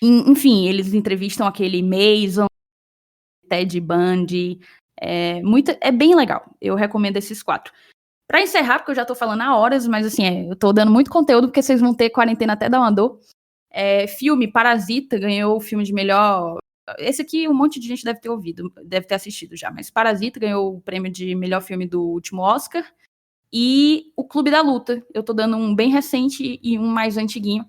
[SPEAKER 2] enfim, eles entrevistam aquele Mason, Ted Bundy, é bem legal, eu recomendo esses 4. Para encerrar, porque eu já tô falando há horas, mas assim, eu tô dando muito conteúdo, porque vocês vão ter quarentena até dar uma dor. Filme, Parasita ganhou o filme de melhor... Esse aqui um monte de gente deve ter ouvido, deve ter assistido já, mas Parasita ganhou o prêmio de melhor filme do último Oscar. E o Clube da Luta, eu tô dando um bem recente e um mais antiguinho,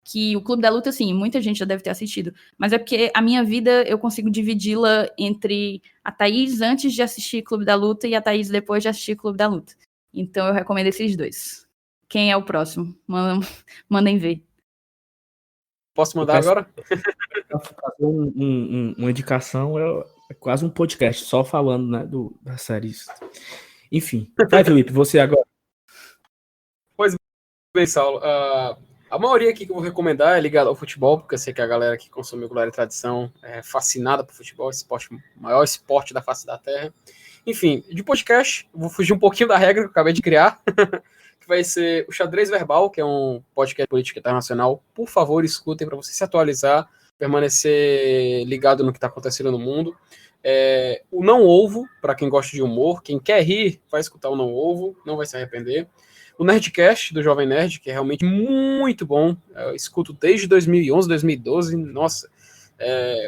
[SPEAKER 2] que o Clube da Luta, assim, muita gente já deve ter assistido, mas é porque a minha vida eu consigo dividi-la entre a Thaís antes de assistir Clube da Luta e a Thaís depois de assistir Clube da Luta. Então eu recomendo esses 2. Quem é o próximo? Mandem ver.
[SPEAKER 3] Posso mandar agora?
[SPEAKER 1] Fazer uma indicação é quase um podcast, só falando, né, das séries. Enfim, vai, Felipe, você agora.
[SPEAKER 3] Pois bem, Saulo. A maioria aqui que eu vou recomendar é ligada ao futebol, porque eu sei que a galera que consome Glória e Tradição é fascinada por futebol, o maior esporte da face da Terra. Enfim, de podcast, eu vou fugir um pouquinho da regra que eu acabei de criar, que vai ser o Xadrez Verbal, que é um podcast de política internacional. Por favor, escutem para você se atualizar, permanecer ligado no que está acontecendo no mundo. O Não Ovo, para quem gosta de humor, quem quer rir, vai escutar o Não Ovo, não vai se arrepender. O Nerdcast, do Jovem Nerd, que é realmente muito bom, eu escuto desde 2011, 2012, nossa,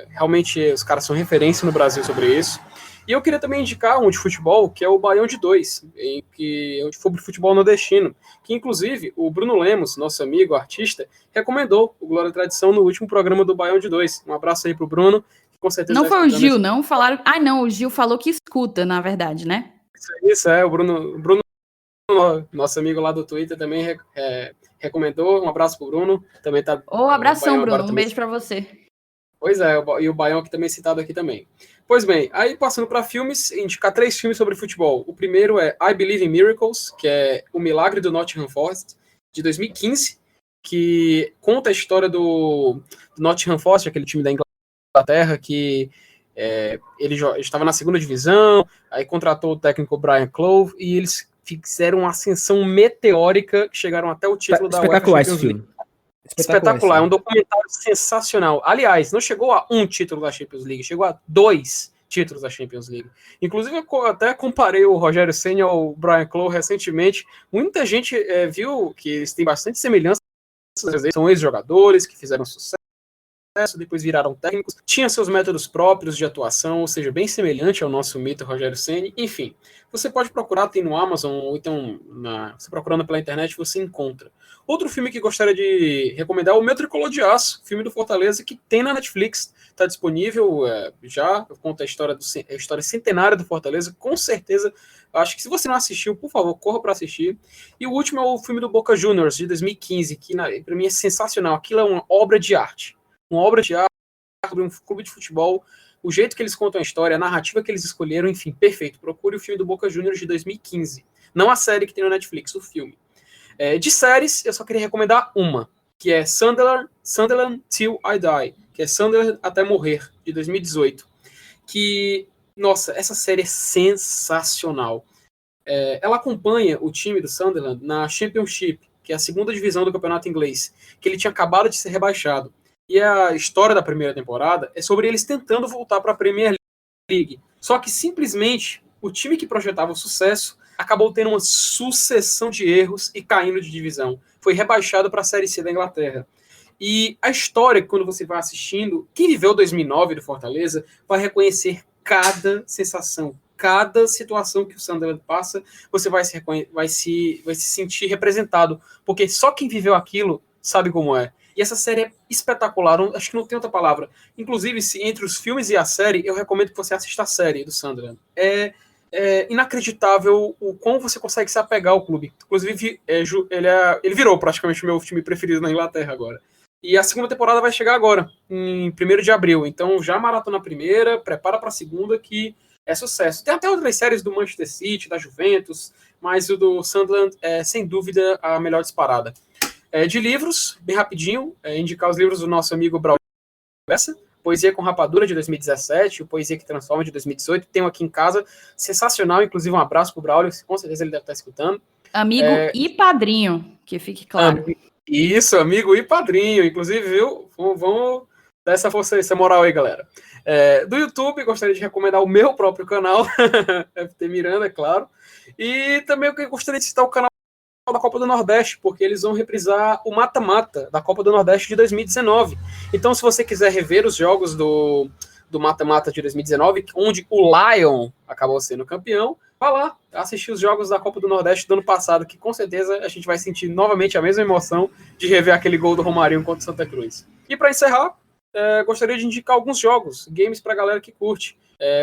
[SPEAKER 3] realmente os caras são referência no Brasil sobre isso. E eu queria também indicar um de futebol, que é o Baião de 2, que é sobre futebol nordestino, que inclusive o Bruno Lemos, nosso amigo, artista, recomendou o Glória e Tradição no último programa do Baião de 2. Um abraço aí pro Bruno, que com certeza...
[SPEAKER 2] Não foi o Gil, não? Falaram... não, o Gil falou que escuta, na verdade, né?
[SPEAKER 3] Isso, o Bruno, nosso amigo lá do Twitter, também recomendou. Um abraço pro Bruno. Também tá...
[SPEAKER 2] abração, Bruno, um beijo pra você.
[SPEAKER 3] Pois e o Baião que também é citado aqui também. Pois bem, aí passando para filmes, indicar 3 filmes sobre futebol. O primeiro é I Believe in Miracles, que é O Milagre do Nottingham Forest, de 2015, que conta a história do Nottingham Forest, aquele time da Inglaterra, que ele estava na 2ª divisão, aí contratou o técnico Brian Clough, e eles fizeram uma ascensão meteórica, que chegaram até o título da UEFA Champions League. Espetacular, é um documentário sensacional. Aliás, não chegou a 1 título da Champions League, chegou a 2 títulos da Champions League. Inclusive, eu até comparei o Rogério Ceni ao Brian Clough recentemente. Muita gente viu que eles têm bastante semelhança. São ex-jogadores que fizeram sucesso, depois viraram técnicos, tinham seus métodos próprios de atuação, ou seja, bem semelhante ao nosso mito Rogério Ceni. Enfim, você pode procurar, tem no Amazon, ou então, você procurando pela internet, você encontra. Outro filme que gostaria de recomendar é o Meu Tricolor de Aço, filme do Fortaleza, que tem na Netflix, está disponível já, conta a história centenária do Fortaleza, com certeza. Acho que se você não assistiu, por favor, corra para assistir. E o último é o filme do Boca Juniors, de 2015, que para mim é sensacional. Aquilo é uma obra de arte. Uma obra de arte sobre um clube de futebol, o jeito que eles contam a história, a narrativa que eles escolheram, enfim, perfeito. Procure o filme do Boca Juniors de 2015. Não a série que tem no Netflix, o filme. De séries, eu só queria recomendar uma, que é Sunderland Till I Die, que é Sunderland até morrer, de 2018. Que, nossa, essa série é sensacional. Ela acompanha o time do Sunderland na Championship, que é a 2ª divisão do campeonato inglês, que ele tinha acabado de ser rebaixado. E a história da primeira temporada é sobre eles tentando voltar para a Premier League. Só que simplesmente o time que projetava o sucesso acabou tendo uma sucessão de erros e caindo de divisão. Foi rebaixado para a Série C da Inglaterra. E a história, quando você vai assistindo, quem viveu 2009 do Fortaleza vai reconhecer cada sensação, cada situação que o Sunderland passa, você vai se sentir representado, porque só quem viveu aquilo sabe como é. E essa série é espetacular, acho que não tem outra palavra. Inclusive, entre os filmes e a série, eu recomendo que você assista a série do Sunderland. É inacreditável o quão você consegue se apegar ao clube. Inclusive, ele virou praticamente o meu time preferido na Inglaterra agora. E a segunda temporada vai chegar agora, em 1º de abril. Então já maratona a primeira, prepara para a segunda, que é sucesso. Tem até outras séries do Manchester City, da Juventus, mas o do Sunderland é, sem dúvida, a melhor disparada. De livros, bem rapidinho, indicar os livros do nosso amigo Braulio Bessa, Poesia com Rapadura, de 2017, o Poesia que Transforma, de 2018. Tenho aqui em casa, sensacional, inclusive um abraço pro Braulio, com certeza ele deve estar escutando.
[SPEAKER 2] Amigo e padrinho, que fique claro.
[SPEAKER 3] Isso, amigo e padrinho, inclusive, viu? Vamos dar essa força, essa moral aí, galera. Do YouTube, gostaria de recomendar o meu próprio canal, FT Miranda, é claro. E também eu gostaria de citar o canal da Copa do Nordeste, porque eles vão reprisar o mata-mata da Copa do Nordeste de 2019. Então, se você quiser rever os jogos do mata-mata de 2019, onde o Lion acabou sendo campeão, vá lá assistir os jogos da Copa do Nordeste do ano passado, que com certeza a gente vai sentir novamente a mesma emoção de rever aquele gol do Romarinho contra o Santa Cruz. E para encerrar, gostaria de indicar alguns jogos, games para a galera que curte.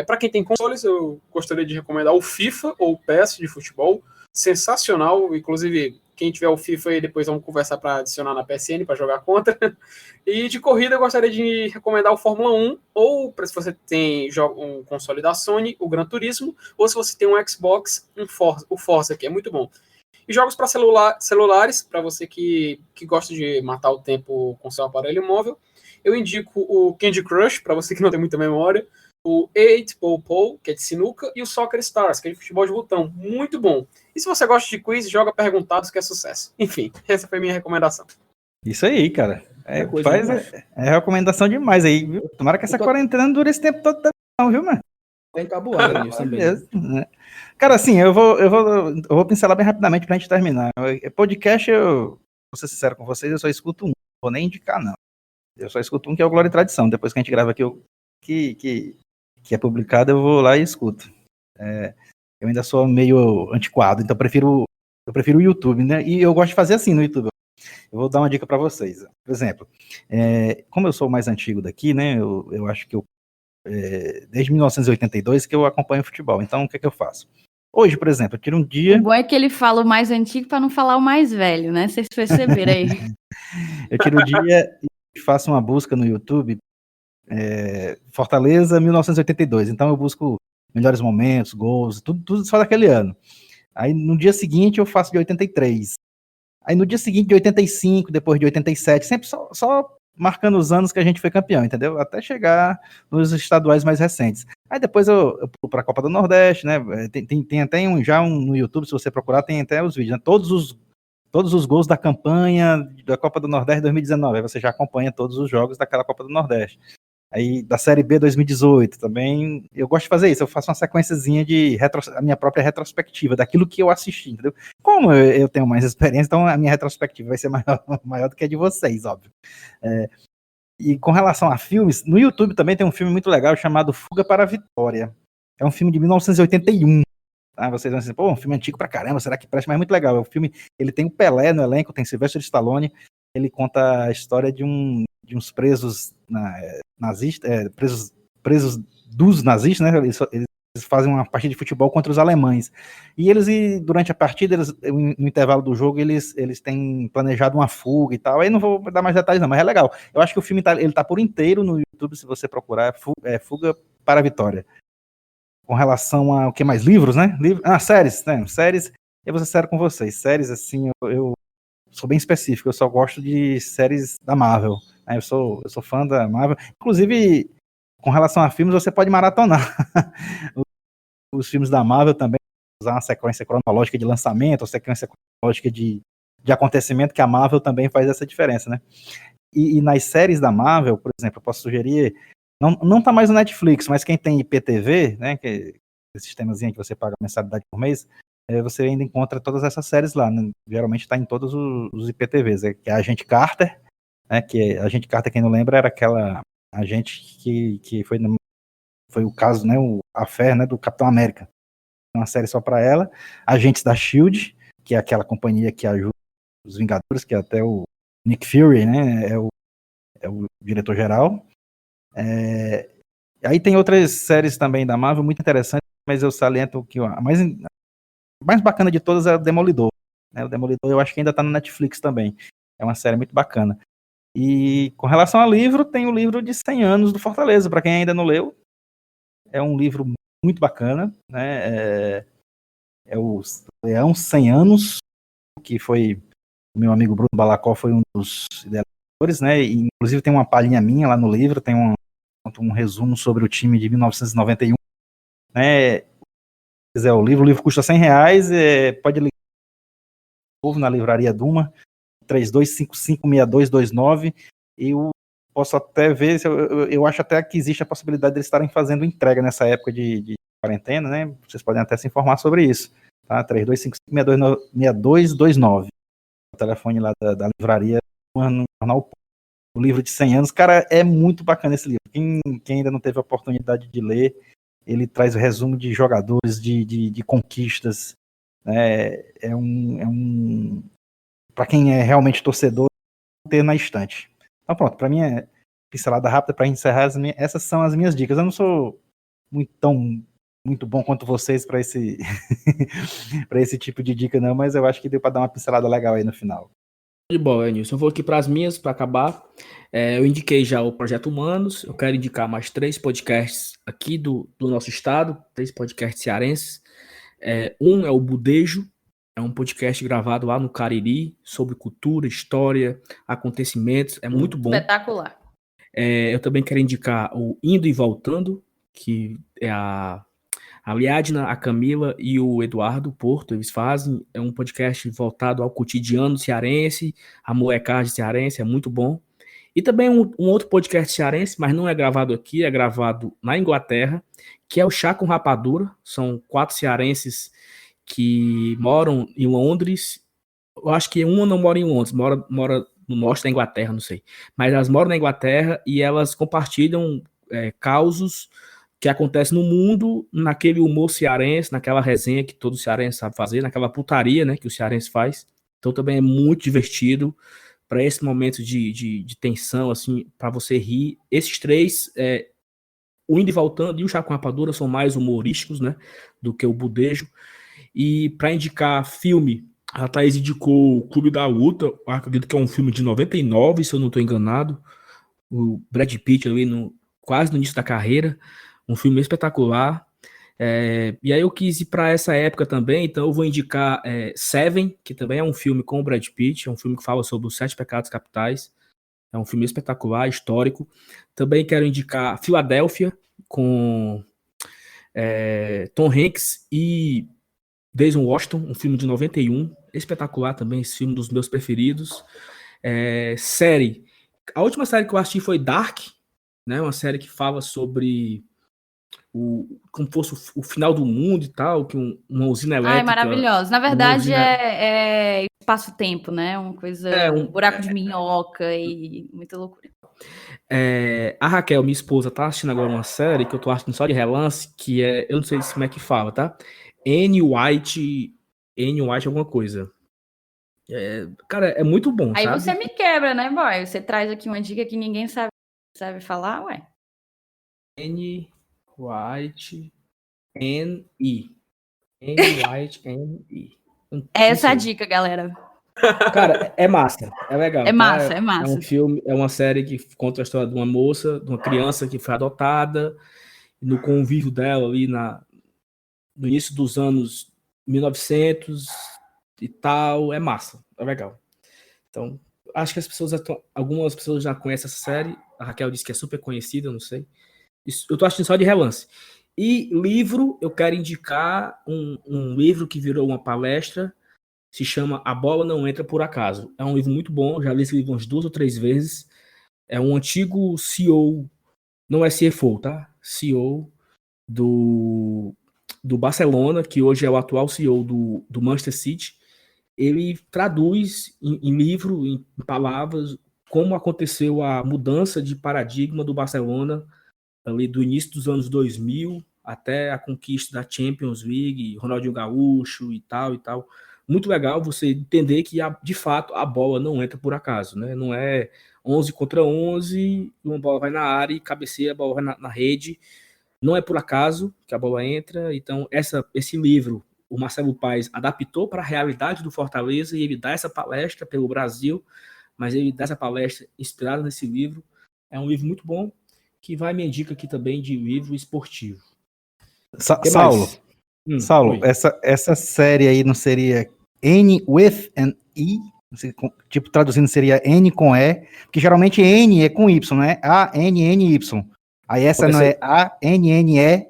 [SPEAKER 3] Para quem tem consoles, eu gostaria de recomendar o FIFA ou o PES de futebol, sensacional, inclusive quem tiver o FIFA aí depois vamos conversar para adicionar na PSN para jogar contra. E de corrida eu gostaria de recomendar o Fórmula 1, ou se você tem um console da Sony, o Gran Turismo, ou se você tem um Xbox, o Forza, que é muito bom. E jogos para celulares, para você que gosta de matar o tempo com seu aparelho móvel, eu indico o Candy Crush, para você que não tem muita memória, o 8 Ball Pool, que é de sinuca, e o Soccer Stars, que é de futebol de botão. Muito bom. E se você gosta de quiz, joga Perguntados, que é sucesso. Enfim, essa foi a minha recomendação.
[SPEAKER 4] Isso aí, cara. É recomendação demais aí, viu? Tomara que essa quarentena não dure esse tempo todo, não, viu, mano?
[SPEAKER 1] Tem cabuada nisso também.
[SPEAKER 4] Cara, assim, eu vou pincelar bem rapidamente pra gente terminar. Podcast, vou ser sincero com vocês, eu só escuto um. Não vou nem indicar, não. Eu só escuto um, que é o Glória e Tradição. Depois que a gente grava aqui, que é publicado, eu vou lá e escuto. Eu ainda sou meio antiquado, então eu prefiro o YouTube, né? E eu gosto de fazer assim no YouTube. Eu vou dar uma dica para vocês. Por exemplo, como eu sou o mais antigo daqui, né? Eu acho que desde 1982 que eu acompanho futebol. Então, o que é que eu faço? Hoje, por exemplo, eu tiro um dia...
[SPEAKER 2] O bom é que ele fala o mais antigo para não falar o mais velho, né? Vocês perceberam aí.
[SPEAKER 4] Eu tiro o dia e faço uma busca no YouTube, Fortaleza 1982. Então eu busco melhores momentos, gols, tudo só daquele ano. Aí no dia seguinte eu faço de 83. Aí no dia seguinte de 85, depois de 87, sempre só marcando os anos que a gente foi campeão, entendeu? Até chegar nos estaduais mais recentes. Aí depois eu pulo para a Copa do Nordeste, né? Tem até no YouTube, se você procurar, tem até os vídeos, né? Todos os gols da campanha da Copa do Nordeste 2019. Aí você já acompanha todos os jogos daquela Copa do Nordeste. Aí da Série B 2018 também, eu gosto de fazer isso, eu faço uma sequenciazinha a minha própria retrospectiva, daquilo que eu assisti, entendeu? Como eu tenho mais experiência, então a minha retrospectiva vai ser maior do que a de vocês, óbvio. E com relação a filmes, no YouTube também tem um filme muito legal chamado Fuga para a Vitória. É um filme de 1981. Tá? Vocês vão dizer, pô, um filme antigo pra caramba, será que presta? Mas é muito legal. O filme, ele tem o Pelé no elenco, tem Sylvester Stallone, ele conta a história de uns presos nazistas, presos dos nazistas, né? Eles fazem uma partida de futebol contra os alemães. E durante a partida, no intervalo do jogo, eles têm planejado uma fuga e tal. Aí não vou dar mais detalhes não, mas é legal. Eu acho que o filme ele tá por inteiro no YouTube, se você procurar, Fuga para a Vitória. Com relação a, o que mais? Livros, né? Séries, né? Séries, eu vou ser sério com vocês. Séries, assim, eu sou bem específico, eu só gosto de séries da Marvel. Né? Eu sou fã da Marvel. Inclusive, com relação a filmes, você pode maratonar os filmes da Marvel também, usar uma sequência cronológica de lançamento, ou sequência cronológica de acontecimento, que a Marvel também faz essa diferença, né? E nas séries da Marvel, por exemplo, eu posso sugerir, não tá mais no Netflix, mas quem tem IPTV, né, que é esse sistemazinho que você paga mensalidade por mês, você ainda encontra todas essas séries lá, né? Geralmente está em todos os IPTVs, que é a Agente Carter, né, que a Agente Carter, quem não lembra, era aquela agente que foi o caso, né, a fé, né, do Capitão América, uma série só para ela. Agentes da SHIELD, que é aquela companhia que ajuda os Vingadores, que até o Nick Fury, né, é o diretor-geral. Aí tem outras séries também da Marvel muito interessantes, mas eu saliento que a mais bacana de todas é o Demolidor. Né? O Demolidor eu acho que ainda tá no Netflix também. É uma série muito bacana. E com relação ao livro, tem o livro de 100 anos do Fortaleza, para quem ainda não leu. É um livro muito bacana, né? É o Leão 100 anos, que foi o meu amigo Bruno Balacó, foi um dos idealizadores, né? E, inclusive tem uma palhinha minha lá no livro, tem um resumo sobre o time de 1991, né? Se quiser o livro custa R$100, pode ligar na livraria Duma, 32556229. Eu posso até ver, eu acho até que existe a possibilidade de eles estarem fazendo entrega nessa época de quarentena, né? Vocês podem até se informar sobre isso, tá? 32556229. O telefone lá da livraria no jornal. O livro de 100 anos, cara, é muito bacana esse livro. Quem ainda não teve a oportunidade de ler, ele traz o resumo de jogadores, de conquistas, né? Para quem é realmente torcedor, ter na estante. Então pronto, para mim é pincelada rápida para encerrar. Essas são as minhas dicas. Eu não sou muito bom quanto vocês para esse para esse tipo de dica não, mas eu acho que deu para dar uma pincelada legal aí no final.
[SPEAKER 1] De bola, Nilson. Eu vou aqui para as minhas, para acabar. Eu indiquei já o Projeto Humanos. Eu quero indicar mais 3 podcasts aqui do nosso estado, 3 podcasts cearenses. Um é o Budejo, é um podcast gravado lá no Cariri, sobre cultura, história, acontecimentos. É muito bom.
[SPEAKER 2] Espetacular.
[SPEAKER 1] Eu também quero indicar o Indo e Voltando, que é a Liadna, a Camila e o Eduardo Porto, eles fazem. É um podcast voltado ao cotidiano cearense, a molecagem cearense, é muito bom. E também um outro podcast cearense, mas não é gravado aqui, é gravado na Inglaterra, que é o Chá com Rapadura. São 4 cearenses que moram em Londres. Eu acho que uma não mora em Londres, mora no norte da Inglaterra, não sei. Mas elas moram na Inglaterra e elas compartilham causos que acontece no mundo, naquele humor cearense, naquela resenha que todo cearense sabe fazer, naquela putaria, né, que o cearense faz. Então também é muito divertido para esse momento de tensão, assim, para você rir. Esses 3, o Indo e Voltando e o Chá com Rapadura são mais humorísticos, né, do que o Budejo. E para indicar filme, a Thaís indicou o Clube da Luta, eu acredito que é um filme de 99, se eu não estou enganado. O Brad Pitt ali quase no início da carreira. Um filme espetacular. E aí eu quis ir para essa época também, então eu vou indicar Seven, que também é um filme com o Brad Pitt, é um filme que fala sobre os 7 pecados capitais. É um filme espetacular, histórico. Também quero indicar Filadélfia, com Tom Hanks e Denzel Washington, um filme de 91, espetacular também, esse filme dos meus preferidos. Série. A última série que eu assisti foi Dark, né? Uma série que fala sobre como fosse o final do mundo e tal, que uma usina elétrica...
[SPEAKER 2] maravilhoso. Na verdade, é espaço-tempo, né? Uma coisa... um buraco de minhoca e muita loucura.
[SPEAKER 1] A Raquel, minha esposa, tá assistindo agora uma série que eu tô assistindo só de relance, que eu não sei como é que fala, tá? Anne White alguma coisa. Cara, é muito bom,
[SPEAKER 2] aí
[SPEAKER 1] sabe?
[SPEAKER 2] Você me quebra, né, boy? Você traz aqui uma dica que ninguém sabe falar, ué.
[SPEAKER 1] Anne White, N-E. Anne White, N-E.
[SPEAKER 2] Essa é a dica, galera.
[SPEAKER 1] Cara, é massa, é legal.
[SPEAKER 2] É massa, é massa.
[SPEAKER 1] É um filme, é uma série que conta a história de uma moça, de uma criança que foi adotada, no convívio dela ali no início dos anos 1900 e tal. É massa, é legal. Então, acho que algumas pessoas já conhecem essa série. A Raquel disse que é super conhecida, eu não sei. Eu tô assistindo só de relance. E livro, eu quero indicar um livro que virou uma palestra, se chama A Bola Não Entra Por Acaso. É um livro muito bom, já li esse livro umas 2 ou 3 vezes. É um antigo CEO, não é CFO, tá? CEO do Barcelona, que hoje é o atual CEO do Manchester City. Ele traduz em livro, em palavras, como aconteceu a mudança de paradigma do Barcelona ali do início dos anos 2000 até a conquista da Champions League, Ronaldinho Gaúcho e tal. muito legal você entender que, de fato, a bola não entra por acaso, né? Não é 11 contra 11, uma bola vai na área e cabeceia, a bola vai na rede. Não é por acaso que a bola entra. Então, esse livro, o Marcelo Paes adaptou para a realidade do Fortaleza e ele dá essa palestra pelo Brasil, mas ele dá essa palestra inspirada nesse livro. É um livro muito bom, que vai minha dica aqui também de livro esportivo.
[SPEAKER 4] Saulo, essa série aí não seria N with an E? Tipo, traduzindo seria N com E, porque geralmente N é com Y, né? A-N-N-Y. Aí essa não é A-N-N-E.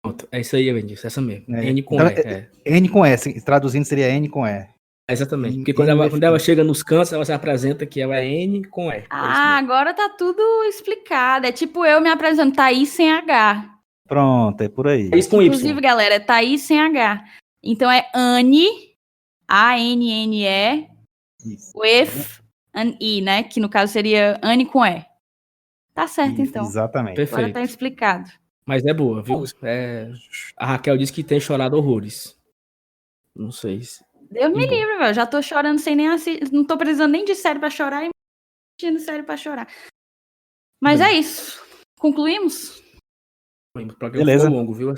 [SPEAKER 1] Pronto, é isso aí, Wendy, essa mesmo.
[SPEAKER 4] É.
[SPEAKER 1] N com
[SPEAKER 4] então,
[SPEAKER 1] E.
[SPEAKER 4] N com E, traduzindo seria N com E.
[SPEAKER 1] Exatamente, porque quando ela chega nos cantos, ela se apresenta que ela é N com E.
[SPEAKER 2] Agora tá tudo explicado. É tipo eu me apresentando, Thaís sem H.
[SPEAKER 4] Pronto, é por aí.
[SPEAKER 1] Thaís com
[SPEAKER 2] Inclusive,
[SPEAKER 1] Y.
[SPEAKER 2] galera, é Thaís sem H. Então é Anne, A-N-N-E, with an E, né? Que no caso seria Anne com E. Tá certo, então.
[SPEAKER 4] Exatamente.
[SPEAKER 1] Perfeito.
[SPEAKER 2] Agora tá explicado.
[SPEAKER 1] Mas é boa, viu? A Raquel disse que tem chorado horrores. Não sei se...
[SPEAKER 2] Deus me livre, velho. Já tô chorando sem nem assistir. Não tô precisando nem de série pra chorar e assistindo série pra chorar. Mas é isso. Concluímos?
[SPEAKER 1] O programa ficou longo, viu?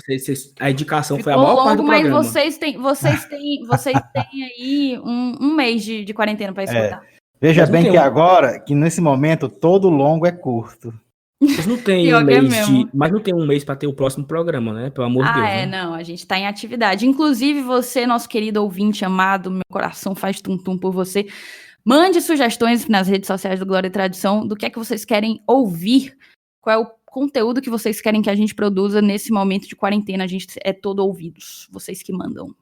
[SPEAKER 1] A indicação
[SPEAKER 2] ficou
[SPEAKER 1] foi a maior
[SPEAKER 2] longo,
[SPEAKER 1] parte do programa.
[SPEAKER 2] Mas vocês têm aí um mês de quarentena pra escutar.
[SPEAKER 4] Veja bem que agora, que nesse momento, todo longo é curto.
[SPEAKER 1] Vocês não tem mas não tem um mês para ter o próximo programa, né? Pelo amor de Deus. Né?
[SPEAKER 2] Não, a gente tá em atividade. Inclusive, você, nosso querido ouvinte amado, meu coração faz tum-tum por você. Mande sugestões nas redes sociais do Glória e Tradição do que é que vocês querem ouvir, qual é o conteúdo que vocês querem que a gente produza nesse momento de quarentena. A gente é todo ouvidos, vocês que mandam.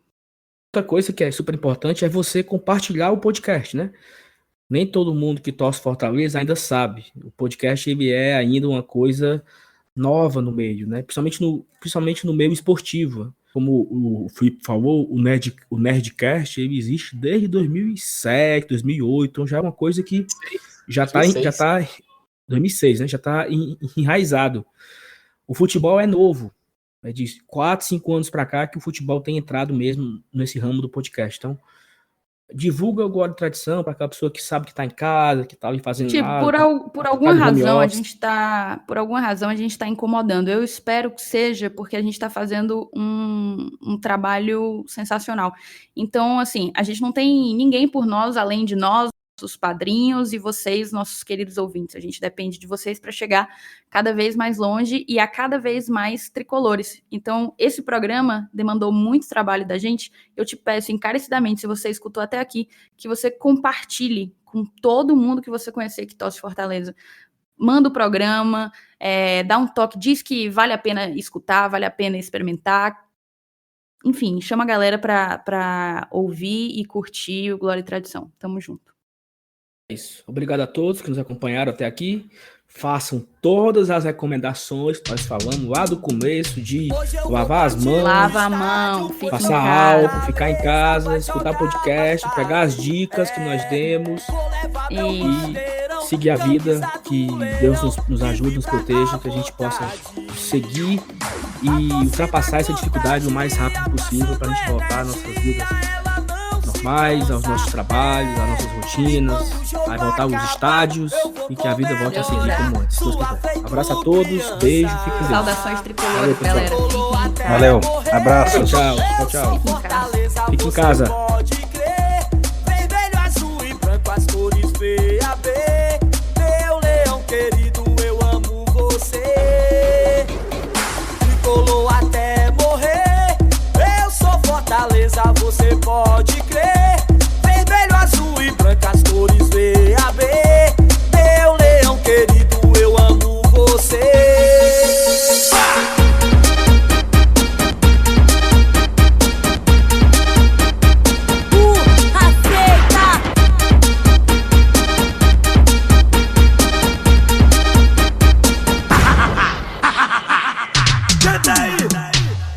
[SPEAKER 1] Outra coisa que é super importante é você compartilhar o podcast, né? Nem todo mundo que torce Fortaleza ainda sabe. O podcast ele é ainda uma coisa nova no meio, né? Principalmente no meio esportivo. Como o Felipe falou, o Nerdcast ele existe desde 2007, 2008. Então já é uma coisa que já está 2006, né? Já está enraizado. O futebol é novo. É de 4, 5 anos para cá que o futebol tem entrado mesmo nesse ramo do podcast. Então, divulga o Glória e Tradição para aquela pessoa que sabe que está em casa, que está ali fazendo nada.
[SPEAKER 2] Por alguma razão a gente está incomodando. Eu espero que seja porque a gente está fazendo um trabalho sensacional. Então, assim, a gente não tem ninguém por nós, além de nós, nossos padrinhos e vocês, nossos queridos ouvintes. A gente depende de vocês para chegar cada vez mais longe e a cada vez mais tricolores. Então, esse programa demandou muito trabalho da gente. Eu te peço encarecidamente, se você escutou até aqui, que você compartilhe com todo mundo que você conhecer que torce Fortaleza. Manda o programa, dá um toque, diz que vale a pena escutar, vale a pena experimentar. Enfim, chama a galera para ouvir e curtir o Glória e Tradição. Tamo junto.
[SPEAKER 1] Isso. Obrigado a todos que nos acompanharam até aqui. Façam todas as recomendações que nós falamos lá do começo, de lavar as mãos,
[SPEAKER 2] lava a mão,
[SPEAKER 1] passar álcool, ficar em casa, escutar podcast, pegar as dicas que nós demos e seguir a vida, que Deus nos ajude, nos proteja, que a gente possa seguir e ultrapassar essa dificuldade o mais rápido possível para a gente voltar às nossas vidas normais, aos nossos trabalhos, às nossas rotinas, a voltar aos estádios e que a vida volte a seguir como antes, se Deus quiser. Abraço a todos, beijo, fiquem com Deus.
[SPEAKER 2] Saudações tricolores, galera.
[SPEAKER 4] Valeu, abraço.
[SPEAKER 1] Tchau. Fique em casa.
[SPEAKER 8] Vermelho, azul e branco, as cores VAB. Meu leão querido, eu amo você. Tricolor até morrer. Eu sou Fortaleza, você pode crer. Vermelho, azul e branco, as cores VAB. Meu leão querido, eu amo você.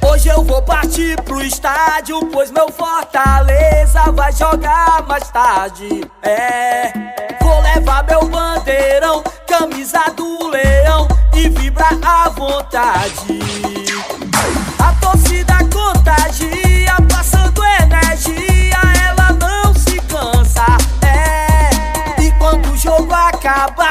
[SPEAKER 8] Hoje eu vou partir pro estádio, pois meu Fortaleza vai jogar mais tarde. Vou levar meu bandeirão, camisa do leão e vibrar à vontade. A torcida contagia, passando energia acabar.